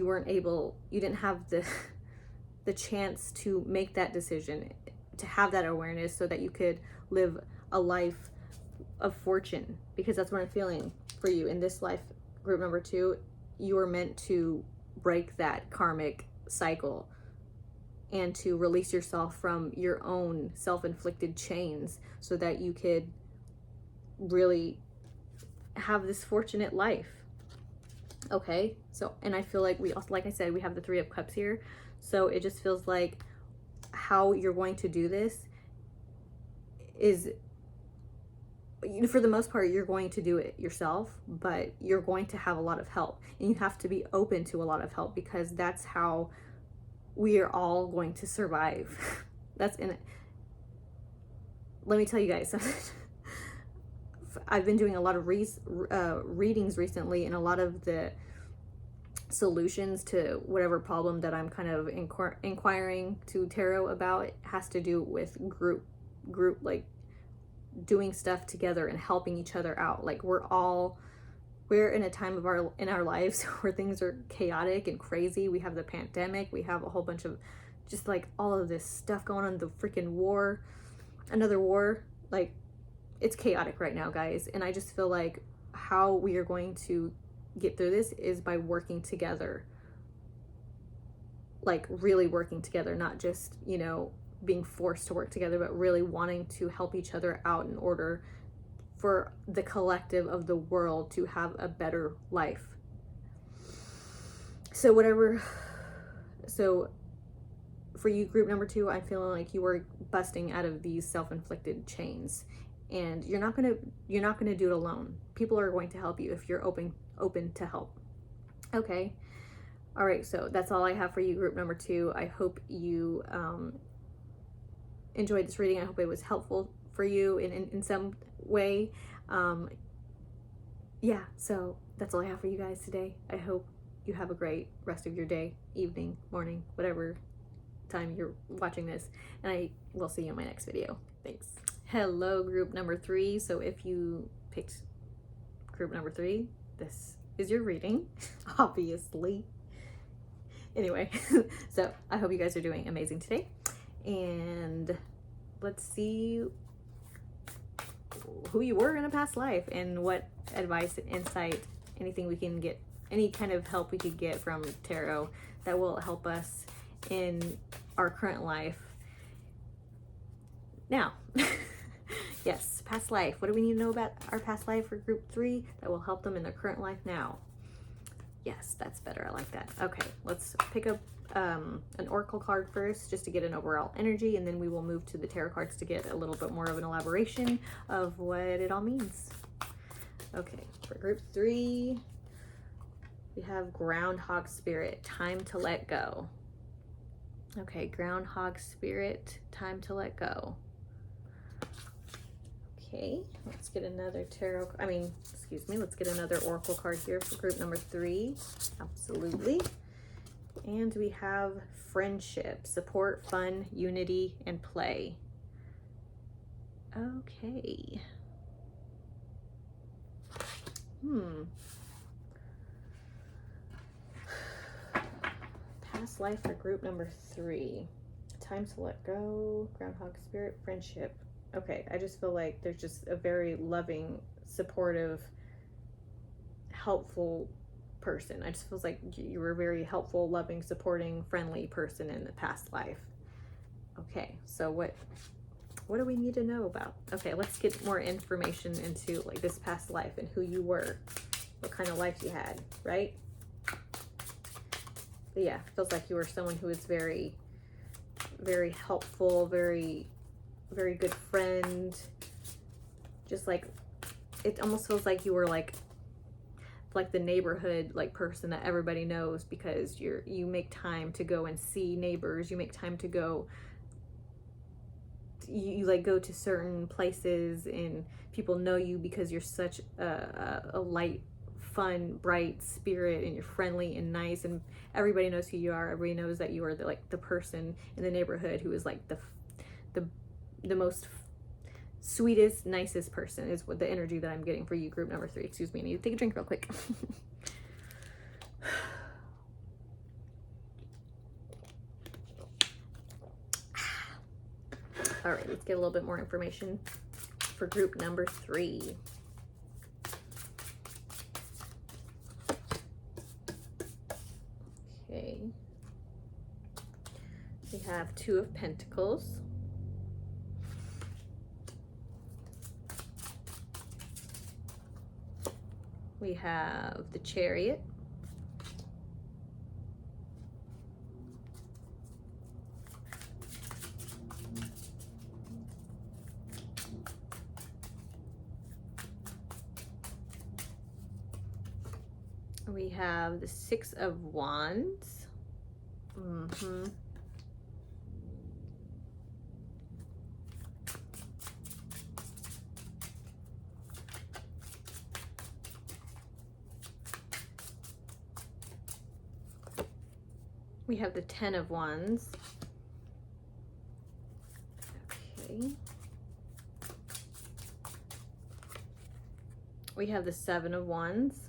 Speaker 1: have the chance to make that decision, to have that awareness so that you could live a life of fortune, because that's what I'm feeling for you in this life, group number 2. You are meant to break that karmic cycle and to release yourself from your own self-inflicted chains so that you could really have this fortunate life. Okay, so, and I feel like we also, like I said, we have the 3 of Cups here, so it just feels like how you're going to do this is, for the most part, you're going to do it yourself, but you're going to have a lot of help, and you have to be open to a lot of help, because that's how we are all going to survive. That's in it. Let me tell you guys something. I've been doing a lot of readings recently, and a lot of the solutions to whatever problem that I'm kind of inquiring to tarot about has to do with group, like doing stuff together and helping each other out. Like we're in a time in our lives where things are chaotic and crazy. We have the pandemic, we have a whole bunch of just like all of this stuff going on, the freaking war, another war. Like, it's chaotic right now, guys, and I just feel like how we are going to get through this is by working together, like really working together, not just, being forced to work together, but really wanting to help each other out in order for the collective of the world to have a better life. So for you, group number 2, I'm feeling like you are busting out of these self-inflicted chains, and you're not gonna do it alone. People are going to help you if you're open to help. Okay. All right. So that's all I have for you, group number 2. I hope you enjoyed this reading. I hope it was helpful for you in some way. Yeah. So that's all I have for you guys today. I hope you have a great rest of your day, evening, morning, whatever time you're watching this, and I will see you in my next video. Thanks. Hello, group number 3. So if you picked group number 3, this is your reading, obviously. Anyway, so I hope you guys are doing amazing today, and let's see who you were in a past life and what advice, insight, anything we can get, any kind of help we could get from tarot that will help us in our current life now. Yes, past life. What do we need to know about our past life for group 3 that will help them in their current life now? Yes, that's better. I like that. Okay, let's pick up an oracle card first, just to get an overall energy, and then we will move to the tarot cards to get a little bit more of an elaboration of what it all means. Okay, for group 3, we have Groundhog Spirit, time to let go. Okay, Groundhog Spirit, time to let go. Okay, let's get another let's get another oracle card here for group number 3. Absolutely. And we have friendship, support, fun, unity, and play. Okay. Past life for group number 3. Time to let go, Groundhog Spirit, friendship. Okay, I just feel like there's just a very loving, supportive helpful person. I just feels like you were a very helpful, loving, supporting, friendly person in the past life. Okay, so what do we need to know about? Okay, let's get more information into like this past life and who you were, what kind of life you had, right? But yeah, feels like you were someone who was very, very helpful, very, very good friend. Just like, it almost feels like you were like the neighborhood like person that everybody knows, because you make time to go and see neighbors. You make time to go, you like go to certain places, and people know you because you're such a light, fun, bright spirit, and you're friendly and nice, and everybody knows who you are. Everybody knows that you are the person in the neighborhood who is like the most sweetest, nicest person, is what the energy that I'm getting for you, group number 3. Excuse me, I need to take a drink real quick. All right, let's get a little bit more information for group number 3. Okay. We have 2 of Pentacles. We have the Chariot. We have the 6 of Wands. We have the 10 of Wands. Okay. We have the 7 of Wands.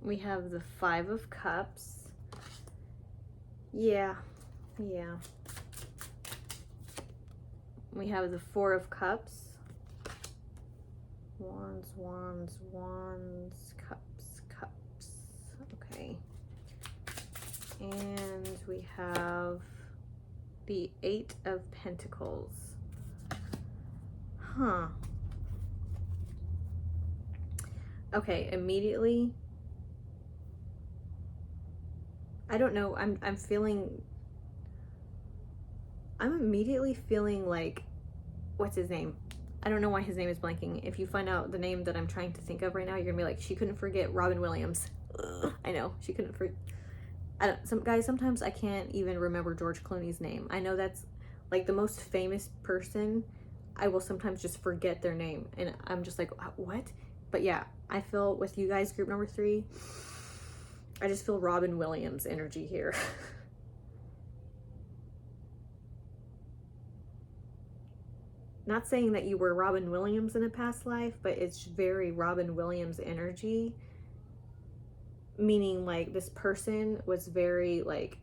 Speaker 1: We have the 5 of Cups. Yeah. We have the 4 of Cups. Wands, cups. Okay. And we have the 8 of Pentacles. Huh. Okay, immediately, I don't know, I'm immediately feeling like, what's his name? I don't know why his name is blanking. If you find out the name that I'm trying to think of right now, you're gonna be like, she couldn't forget Robin Williams. I know, she couldn't forget. Sometimes I can't even remember George Clooney's name. I know that's like the most famous person. I will sometimes just forget their name, and I'm just like, what? But yeah, I feel with you guys, group number 3, I just feel Robin Williams energy here. Not saying that you were Robin Williams in a past life, but it's very Robin Williams energy. Meaning like this person was very like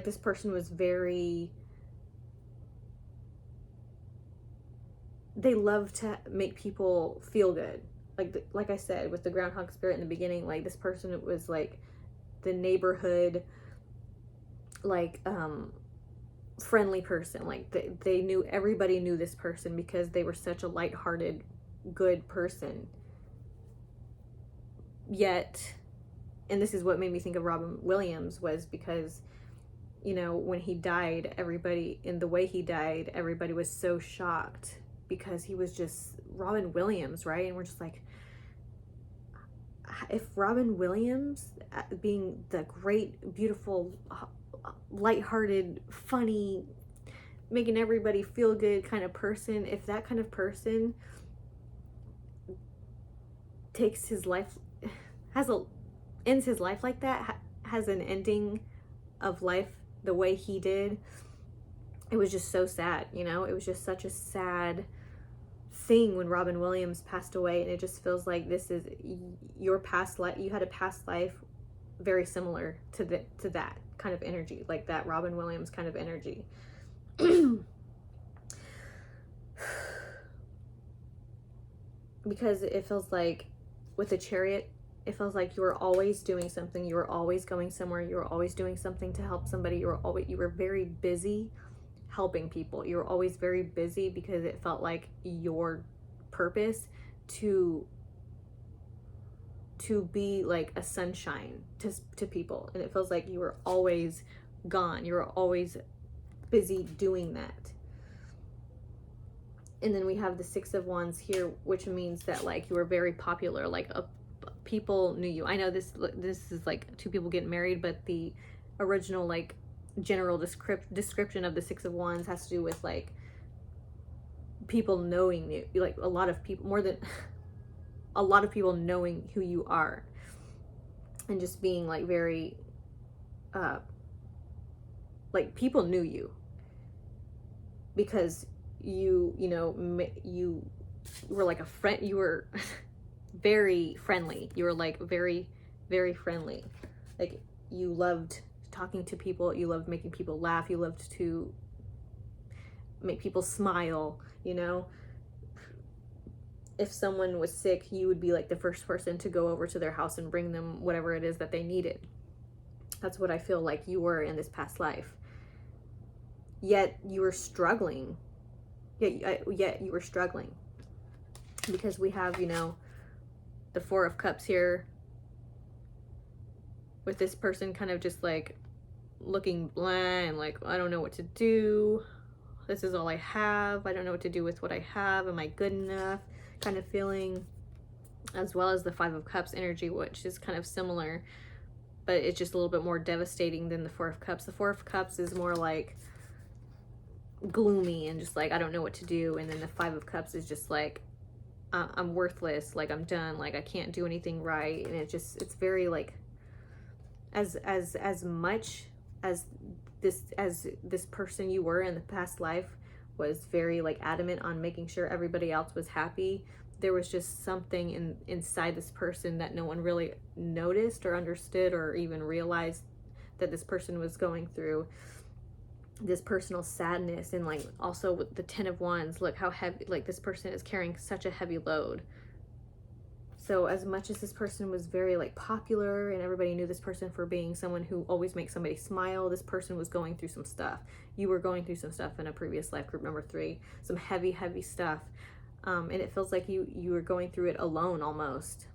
Speaker 1: this person was very, they love to make people feel good. Like I said, with the groundhog spirit in the beginning, like this person was like the neighborhood, like, friendly person. Like they knew, everybody knew this person because they were such a lighthearted, good person. Yet, and this is what made me think of Robin Williams, was because, you know, when he died, everybody, in the way he died, everybody was so shocked because he was just Robin Williams, right? And we're just like, if Robin Williams, being the great, beautiful, lighthearted, funny, making everybody feel good kind of person, if that kind of person takes his life, ends his life like that, has an ending of life the way he did, it was just so sad, you know? It was just such a sad thing when Robin Williams passed away, and it just feels like this is your past life. You had a past life very similar to that. kind of energy, like that Robin Williams kind of energy. Because it feels like with the Chariot, it feels like you were always doing something. You were always going somewhere. You were always doing something to help somebody. You were very busy helping people. You were always very busy because it felt like your purpose to be like a sunshine to people. And it feels like you were always gone. You were always busy doing that. And then we have the Six of Wands here, which means that like you were very popular, like people knew you. I know this is like two people getting married, but the original like general description of the Six of Wands has to do with like people knowing you, like a lot of people, more than a lot of people knowing who you are, and just being like very like people knew you because you were like a friend. You were very friendly. You were like very, very friendly. Like you loved talking to people. You loved making people laugh. You loved to make people smile, you know. If someone was sick, you would be like the first person to go over to their house and bring them whatever it is that they needed. That's what I feel like you were in this past life. Yet you were struggling. Yet you were struggling. Because we have, you know, the Four of Cups here, with this person kind of just like looking bland and like, I don't know what to do. This is all I have. I don't know what to do with what I have. Am I good enough? Kind of feeling. As well as the Five of Cups energy, which is kind of similar, but it's just a little bit more devastating than the Four of Cups. The Four of Cups is more like gloomy and just like, I don't know what to do. And then the Five of Cups is just like, I'm worthless, like I'm done, like I can't do anything right. And it's very like, as much as this person you were in the past life was very like adamant on making sure everybody else was happy, there was just something inside this person that no one really noticed or understood or even realized that this person was going through. This personal sadness. And like also with the Ten of Wands, look how heavy, like this person is carrying such a heavy load. So as much as this person was very like popular and everybody knew this person for being someone who always makes somebody smile, this person was going through some stuff. You were going through some stuff in a previous life, group number 3, some heavy stuff. And it feels like you were going through it alone almost.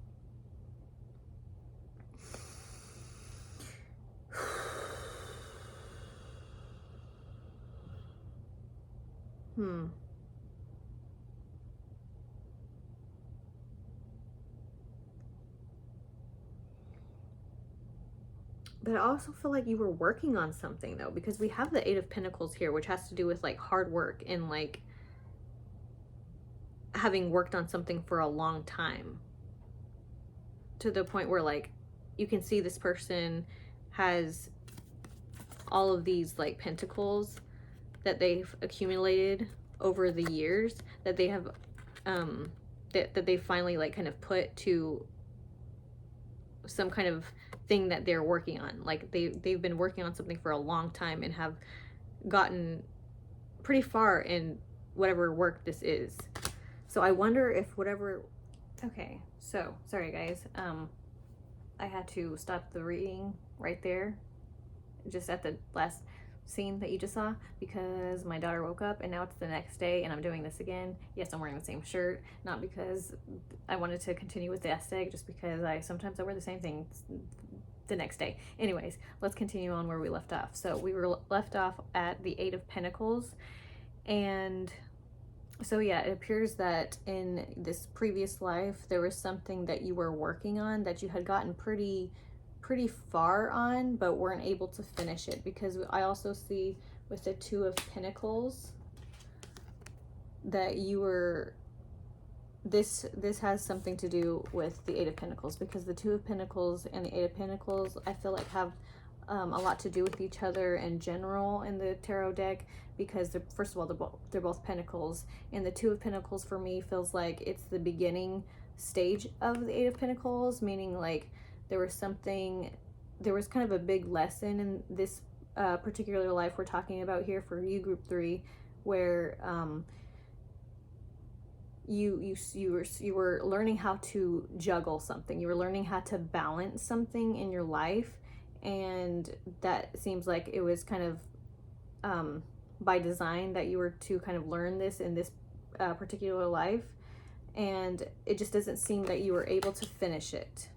Speaker 1: But I also feel like you were working on something though, because we have the Eight of Pentacles here, which has to do with like hard work and like having worked on something for a long time, to the point where like you can see this person has all of these like pentacles that they've accumulated over the years, that they have that they finally like kind of put to some kind of thing that they're working on. Like they've been working on something for a long time and have gotten pretty far in whatever work this is. So I wonder if whatever, okay, so sorry guys, I had to stop the reading right there, just at the last scene that you just saw, because my daughter woke up and now it's the next day and I'm doing this again. Yes, I'm wearing the same shirt, not because I wanted to continue with the aesthetic, just because sometimes I wear the same thing the next day. Anyways, let's continue on where we left off. So we were left off at the Eight of Pentacles, and so yeah, it appears that in this previous life there was something that you were working on that you had gotten pretty far on, but weren't able to finish it. Because I also see with the Two of Pentacles that you were, this has something to do with the Eight of Pentacles, because the Two of Pentacles and the Eight of Pentacles I feel like have a lot to do with each other in general in the tarot deck, because first of all they're both Pentacles, and the Two of Pentacles for me feels like it's the beginning stage of the Eight of Pentacles, meaning like there was something there was kind of a big lesson in this particular life we're talking about here for you, group 3, where you were learning how to juggle something. You were learning how to balance something in your life, and that seems like it was kind of by design that you were to kind of learn this in this particular life, and it just doesn't seem that you were able to finish it.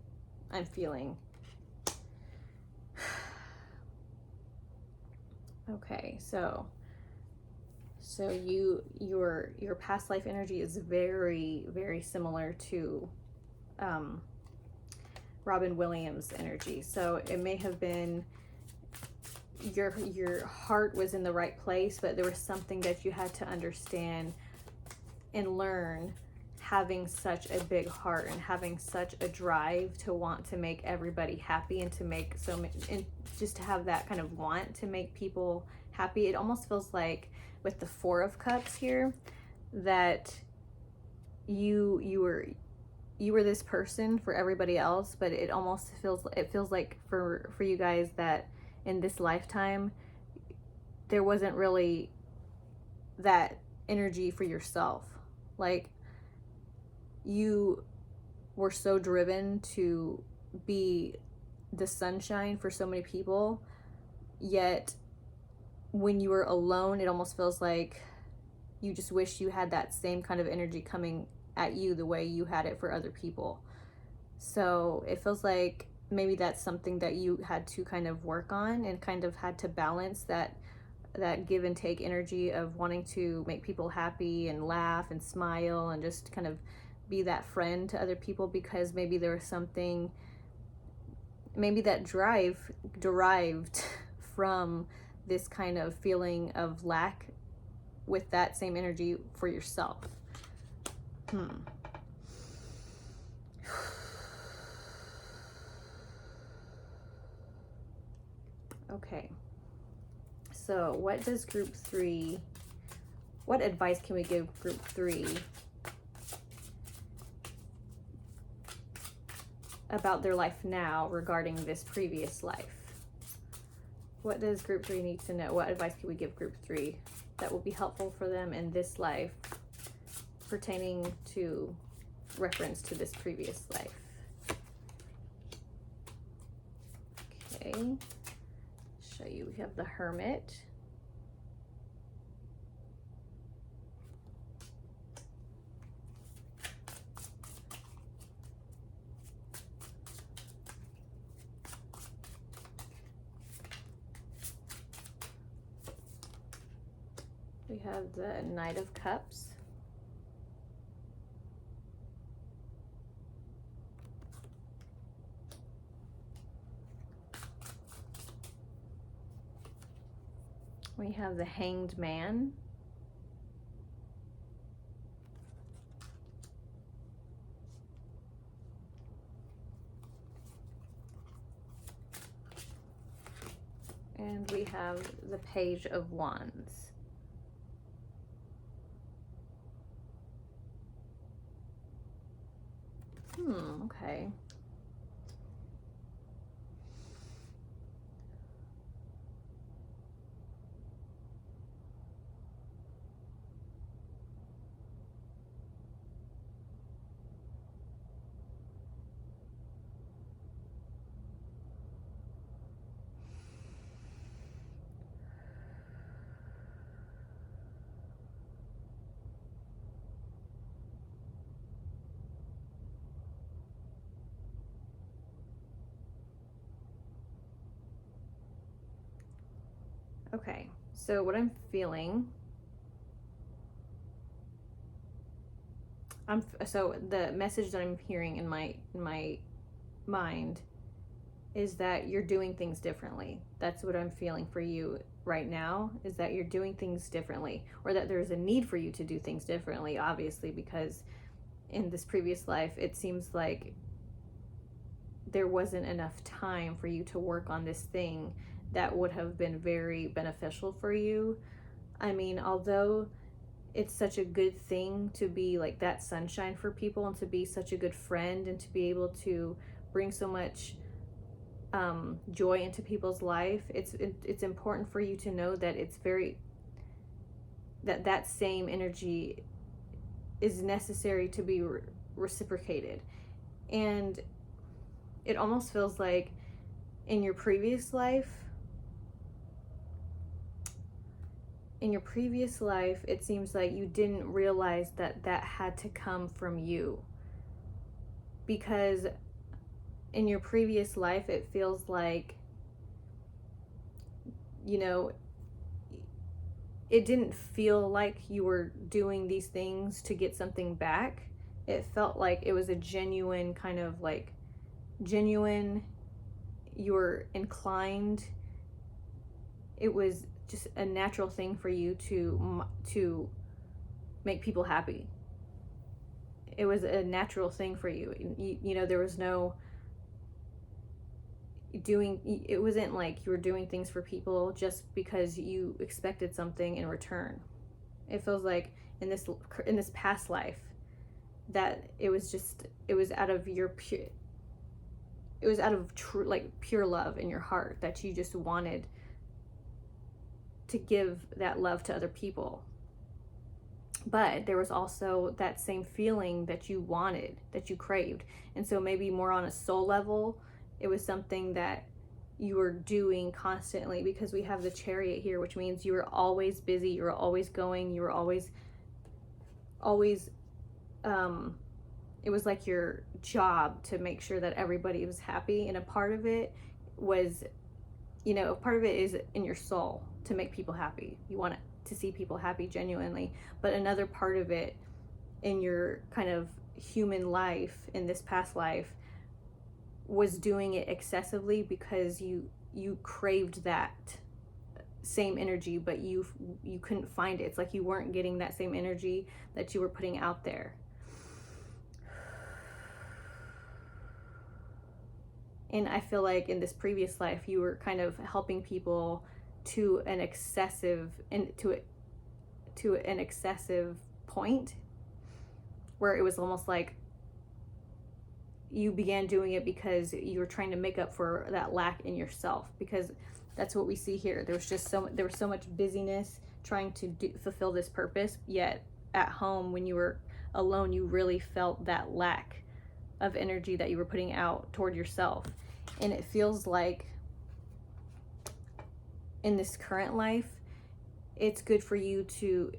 Speaker 1: I'm feeling. Okay, so your past life energy is very, very similar to Robin Williams energy. So it may have been your heart was in the right place, but there was something that you had to understand and learn, having such a big heart and having such a drive to want to make everybody happy, and to make and just to have that kind of want to make people happy. It almost feels like with the 4 of Cups here that you were this person for everybody else, but it almost feels like for you guys that in this lifetime there wasn't really that energy for yourself. Like, you were so driven to be the sunshine for so many people, yet when you were alone, it almost feels like you just wish you had that same kind of energy coming at you the way you had it for other people. So it feels like maybe that's something that you had to kind of work on, and kind of had to balance that give and take energy of wanting to make people happy and laugh and smile and just kind of be that friend to other people, because maybe there was something, maybe that drive derived from this kind of feeling of lack with that same energy for yourself. Okay. So what does group 3, what advice can we give group 3 about their life now regarding this previous life? What does group 3 need to know? What advice can we give group 3 that will be helpful for them in this life pertaining to reference to this previous life? Okay. Show you, we have the Hermit. We have the Knight of Cups. We have the Hanged Man. And we have the Page of Wands. Okay. Okay, so what I'm feeling, so the message that I'm hearing in my mind is that you're doing things differently. That's what I'm feeling for you right now, is that you're doing things differently, or that there's a need for you to do things differently, obviously, because in this previous life, it seems like there wasn't enough time for you to work on this thing that would have been very beneficial for you. I mean, although it's such a good thing to be like that sunshine for people, and to be such a good friend, and to be able to bring so much joy into people's life, it's important for you to know that that same energy is necessary to be reciprocated. And it almost feels like in your previous life, it seems like you didn't realize that had to come from you. Because in your previous life, it feels like, you know, it didn't feel like you were doing these things to get something back. It felt like it was a genuine kind of like, you were inclined. It was just a natural thing for you to make people happy. It was a natural thing for you. You know, there was no it wasn't like you were doing things for people just because you expected something in return. It feels like in this past life that it was out of true, like, pure love in your heart, that you just wanted to give that love to other people. But there was also that same feeling that you wanted, that you craved. And so maybe more on a soul level, it was something that you were doing constantly, because we have the Chariot here, which means you were always busy, you were always going, you were always it was like your job to make sure that everybody was happy. And a part of it was, a part of it is in your soul, to make people happy. You want to see people happy genuinely. But another part of it in your kind of human life, in this past life, was doing it excessively because you craved that same energy, but you couldn't find it. It's like you weren't getting that same energy that you were putting out there. And I feel like in this previous life, you were kind of helping people to an excessive point, where it was almost like you began doing it because you were trying to make up for that lack in yourself, because that's what we see here. There was so much busyness trying to fulfill this purpose, yet at home, when you were alone, you really felt that lack of energy that you were putting out toward yourself. And it feels like in this current life, it's good for you to,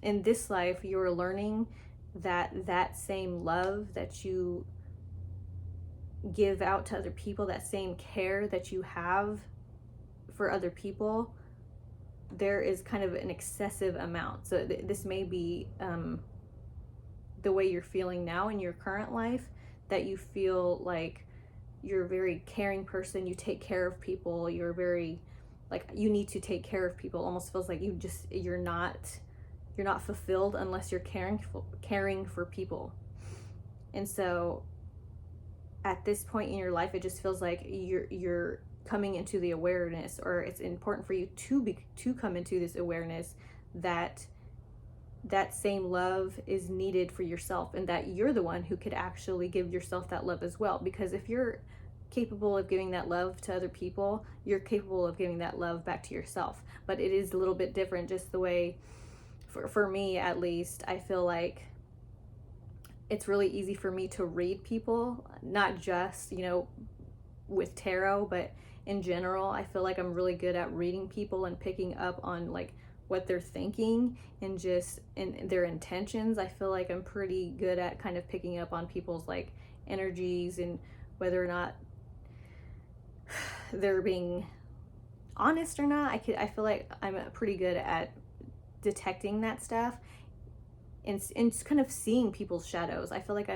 Speaker 1: in this life, you're learning that same love that you give out to other people, that same care that you have for other people, there is kind of an excessive amount. So this may be the way you're feeling now in your current life, that you feel like you're a very caring person, you take care of people, you're very, like, you need to take care of people. Almost feels like you're not fulfilled unless you're caring for people. And so at this point in your life, it just feels like you're coming into the awareness, or it's important for you to come into this awareness that same love is needed for yourself, and that you're the one who could actually give yourself that love as well. Because if you're capable of giving that love to other people, you're capable of giving that love back to yourself. But it is a little bit different, just the way, for me at least, I feel like it's really easy for me to read people, not just, with tarot, but in general. I feel like I'm really good at reading people and picking up on, like, what they're thinking and just in their intentions. I feel like I'm pretty good at kind of picking up on people's, like, energies, and whether or not they're being honest or not. I feel like I'm pretty good at detecting that stuff, and just kind of seeing people's shadows. I feel like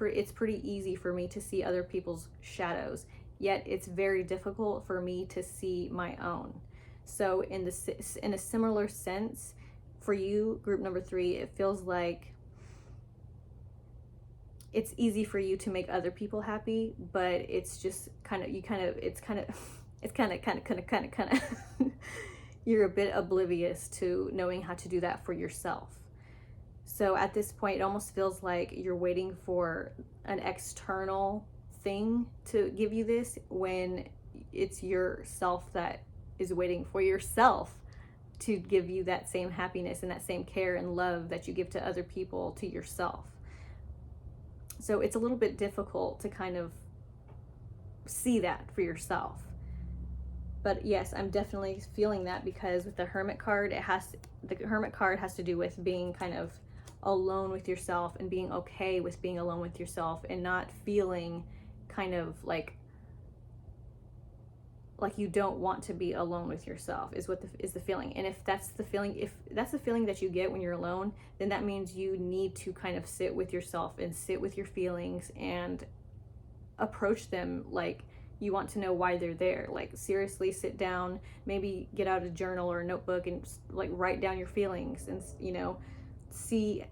Speaker 1: it's pretty easy for me to see other people's shadows, yet it's very difficult for me to see my own. So in a similar sense, for you, group number 3, it feels like it's easy for you to make other people happy, but it's just you're a bit oblivious to knowing how to do that for yourself. So at this point, it almost feels like you're waiting for an external thing to give you this when it's yourself that is waiting for yourself to give you that same happiness and that same care and love that you give to other people to yourself. So it's a little bit difficult to kind of see that for yourself. But yes, I'm definitely feeling that, because with the Hermit card, the Hermit card has to do with being kind of alone with yourself and being okay with being alone with yourself and not feeling kind of like you don't want to be alone with yourself is the feeling. And if that's the feeling that you get when you're alone, then that means you need to kind of sit with yourself and sit with your feelings and approach them like you want to know why they're there. Like, seriously, sit down, maybe get out a journal or a notebook and like write down your feelings and, you know, see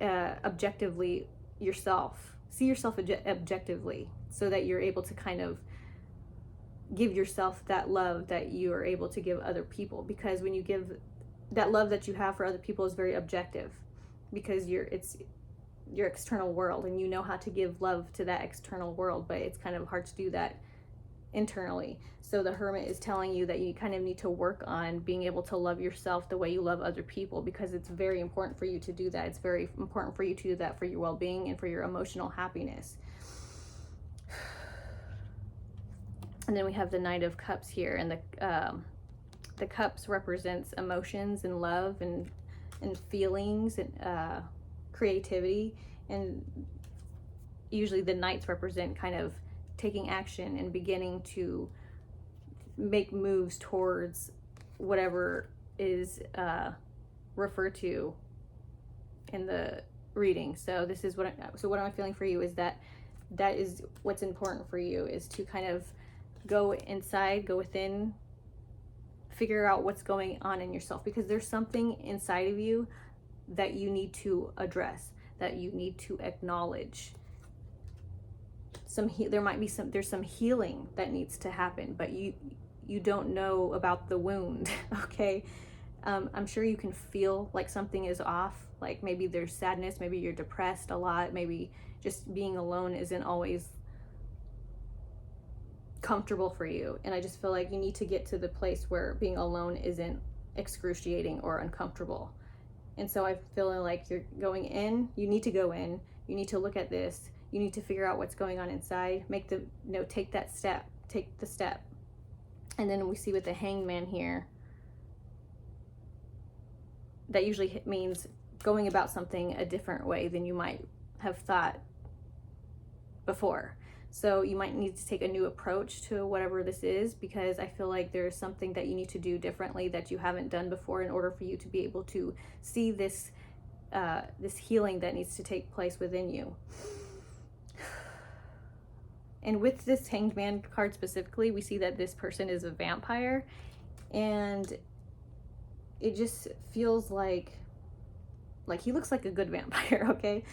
Speaker 1: objectively yourself. See yourself objectively, so that you're able to kind of give yourself that love that you are able to give other people. Because when you give that love that you have for other people is very objective, because it's your external world, and you know how to give love to that external world, but it's kind of hard to do that internally. So the Hermit is telling you that you kind of need to work on being able to love yourself the way you love other people, because it's very important for you to do that. It's very important for you to do that for your well-being and for your emotional happiness. And then we have the Knight of Cups here, and the cups represents emotions and love and feelings and creativity, and usually the Knights represent kind of taking action and beginning to make moves towards whatever is referred to in the reading. So this is what I'm feeling for you is that is what's important for you, is to kind of go inside, go within, figure out what's going on in yourself, because there's something inside of you that you need to address, that you need to acknowledge. There's some healing that needs to happen, but you don't know about the wound. Okay, I'm sure you can feel like something is off, like maybe there's sadness, maybe you're depressed a lot, maybe just being alone isn't always comfortable for you. And I just feel like you need to get to the place where being alone isn't excruciating or uncomfortable. And so I'm feeling like you're going in, you need to go in, you need to look at this, you need to figure out what's going on inside, take the step. And then we see with the Hanged Man here, that usually means going about something a different way than you might have thought before. So you might need to take a new approach to whatever this is, because I feel like there's something that you need to do differently that you haven't done before in order for you to be able to see this healing that needs to take place within you. And with this Hanged Man card specifically, we see that this person is a vampire, and it just feels like he looks like a good vampire. Okay,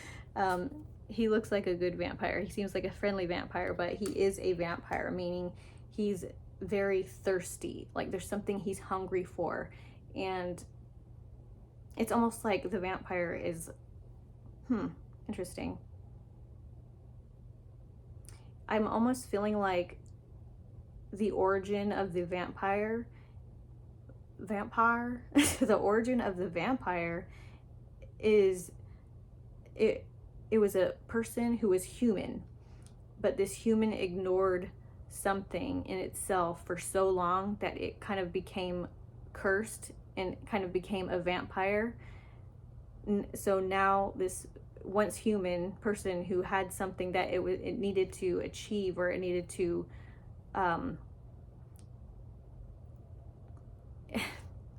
Speaker 1: he looks like a good vampire. He seems like a friendly vampire, but he is a vampire, meaning he's very thirsty. Like there's something he's hungry for. And it's almost like the vampire is, interesting. I'm almost feeling like the origin of the vampire, the origin of the vampire is, it was a person who was human, but this human ignored something in itself for so long that it kind of became cursed and kind of became a vampire. So now this once human person who had something that it needed to achieve, or it needed to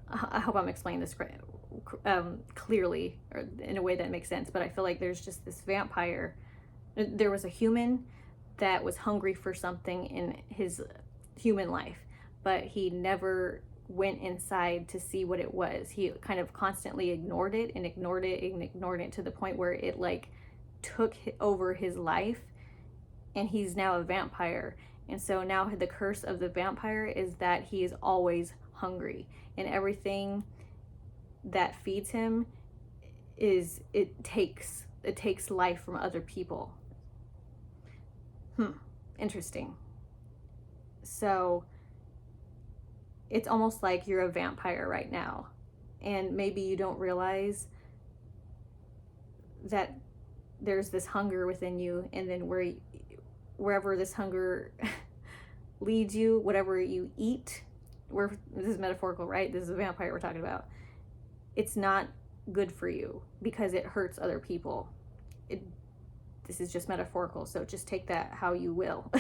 Speaker 1: I hope I'm explaining this clearly, or in a way that makes sense, but I feel like there's just this vampire. There was a human that was hungry for something in his human life, but he never went inside to see what it was. He kind of constantly ignored it and ignored it and ignored it to the point where it like took over his life, and he's now a vampire. And so now the curse of the vampire is that he is always hungry, and everything that feeds him it takes life from other people. Interesting. So it's almost like you're a vampire right now, and maybe you don't realize that there's this hunger within you, and then wherever this hunger leads you, whatever you eat, this is metaphorical, right? This is a vampire we're talking about. It's not good for you because it hurts other people. This is just metaphorical, so just take that how you will.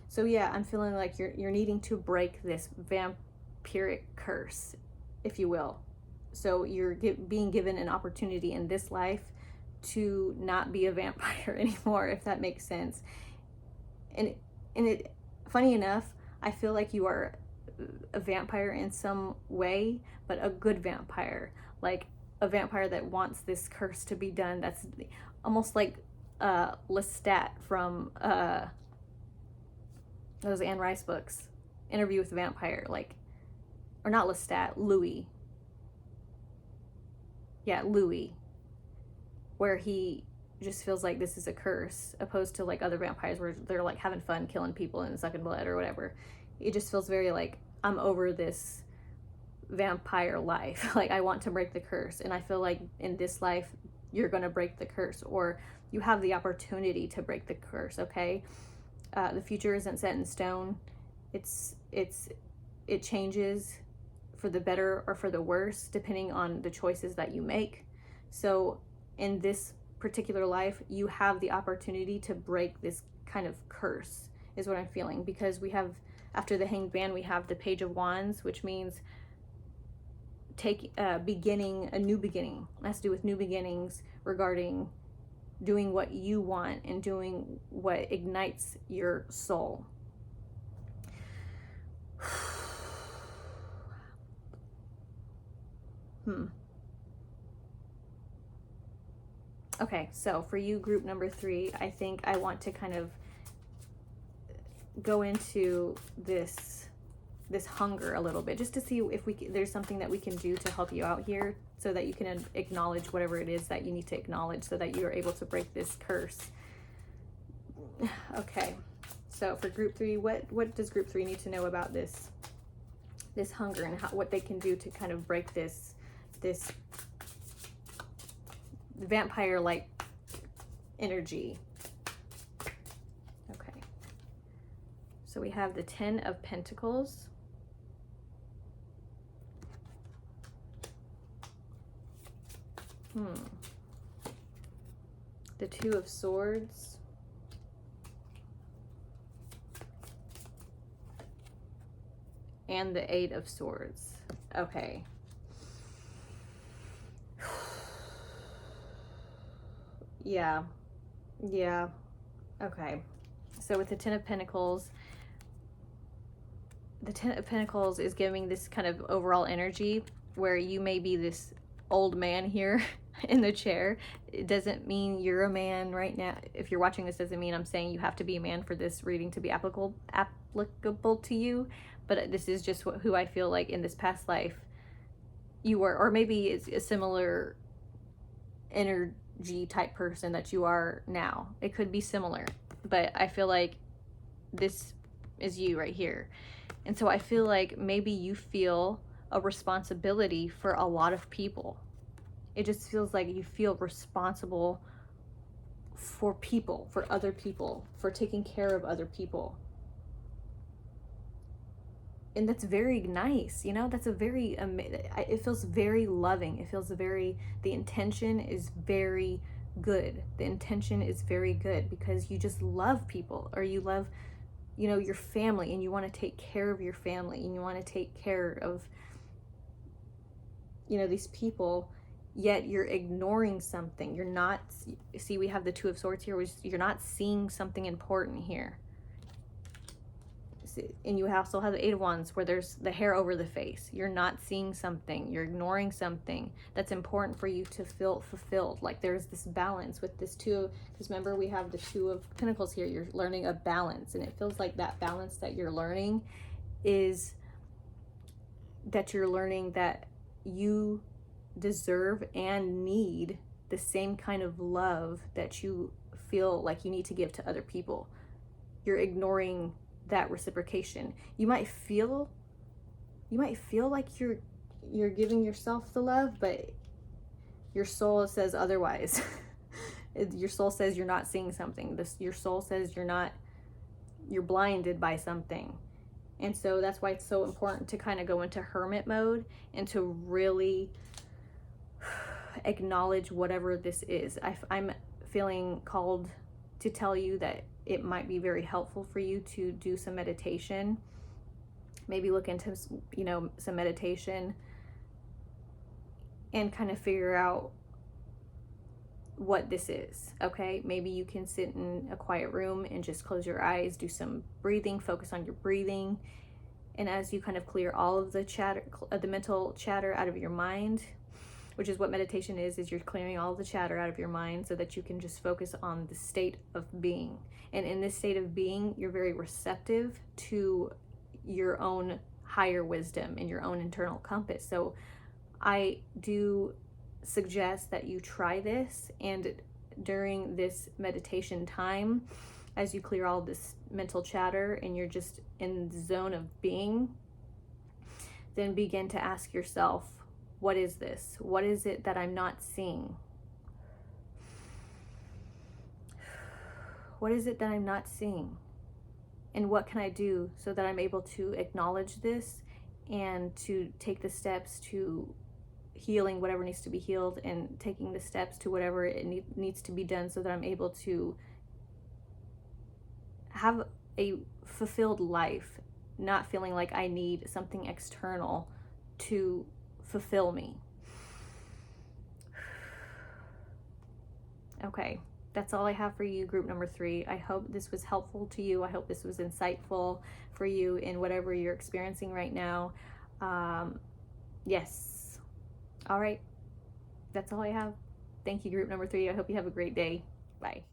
Speaker 1: So yeah, I'm feeling like you're needing to break this vampiric curse, if you will. So you're being given an opportunity in this life to not be a vampire anymore, if that makes sense. And funny enough, I feel like you are a vampire in some way, but a good vampire, like a vampire that wants this curse to be done. That's almost like Lestat from those Anne Rice books, Interview with the Vampire, like, or not Lestat, Louis. Yeah, Louis, where he just feels like this is a curse, opposed to like other vampires where they're like having fun killing people and sucking blood or whatever. It just feels very like, I'm over this vampire life. Like, I want to break the curse. And I feel like in this life, you're going to break the curse, or you have the opportunity to break the curse, okay? The future isn't set in stone. It changes for the better or for the worse, depending on the choices that you make. So in this particular life, you have the opportunity to break this kind of curse, is what I'm feeling, because we have, after the Hanged Man, we have the Page of Wands, which means beginning a new beginning. It has to do with new beginnings regarding doing what you want and doing what ignites your soul. Okay, so for you, group number 3, I think I want to kind of go into this hunger a little bit, just to see if there's something that we can do to help you out here, so that you can acknowledge whatever it is that you need to acknowledge, so that you are able to break this curse. Okay, so for group 3, what does group 3 need to know about this hunger, and what they can do to kind of break this vampire-like energy? Okay, so we have the 10 of Pentacles, the 2 of Swords, and the 8 of Swords. Okay. Yeah. Okay. So with the 10 of Pentacles, is giving this kind of overall energy where you may be this old man here in the chair. It doesn't mean you're a man right now. If you're watching this, doesn't mean I'm saying you have to be a man for this reading to be applicable to you. But this is just who I feel like in this past life you were, or maybe it's a similar energy type person that you are now. It could be similar, but I feel like this is you right here. And so I feel like maybe you feel a responsibility for a lot of people. It just feels like you feel responsible for people, for other people, for taking care of other people. And that's very nice, you know, that's a very, it feels very loving. It feels the intention is very good. The intention is very good because you just love people, or you love, you know, your family, and you want to take care of your family, and you want to take care of, you know, these people, yet you're ignoring something. You're not, see, we have the 2 of Swords here, which you're not seeing something important here. And you also have the 8 of Wands, where there's the hair over the face. You're not seeing something. You're ignoring something that's important for you to feel fulfilled. Like, there's this balance with this 2, because remember, we have the 2 of Pentacles here. You're learning a balance, and it feels like that balance that you're learning is that you're learning that you deserve and need the same kind of love that you feel like you need to give to other people. You're ignoring that reciprocation. You might feel like you're giving yourself the love, but your soul says otherwise. Your soul says you're not seeing something. Your soul says you're blinded by something. And so that's why it's so important to kind of go into hermit mode and to really acknowledge whatever this is. I'm feeling called to tell you that it might be very helpful for you to do some meditation. Maybe look into, some meditation and kind of figure out what this is. Okay, maybe you can sit in a quiet room and just close your eyes, do some breathing, focus on your breathing, and as you kind of clear all of the chatter, the mental chatter out of your mind, which is what meditation is you're clearing all the chatter out of your mind so that you can just focus on the state of being. And in this state of being, you're very receptive to your own higher wisdom and your own internal compass. So I do suggest that you try this, and during this meditation time, as you clear all this mental chatter and you're just in the zone of being, then begin to ask yourself, what is this? What is it that I'm not seeing? What is it that I'm not seeing? And what can I do so that I'm able to acknowledge this and to take the steps to healing whatever needs to be healed, and taking the steps to whatever it needs to be done so that I'm able to have a fulfilled life, not feeling like I need something external to fulfill me. Okay, that's all I have for you, group number 3. I hope this was helpful to you. I hope this was insightful for you in whatever you're experiencing right now. Yes. All right, that's all I have. Thank you, group number 3. I hope you have a great day. Bye.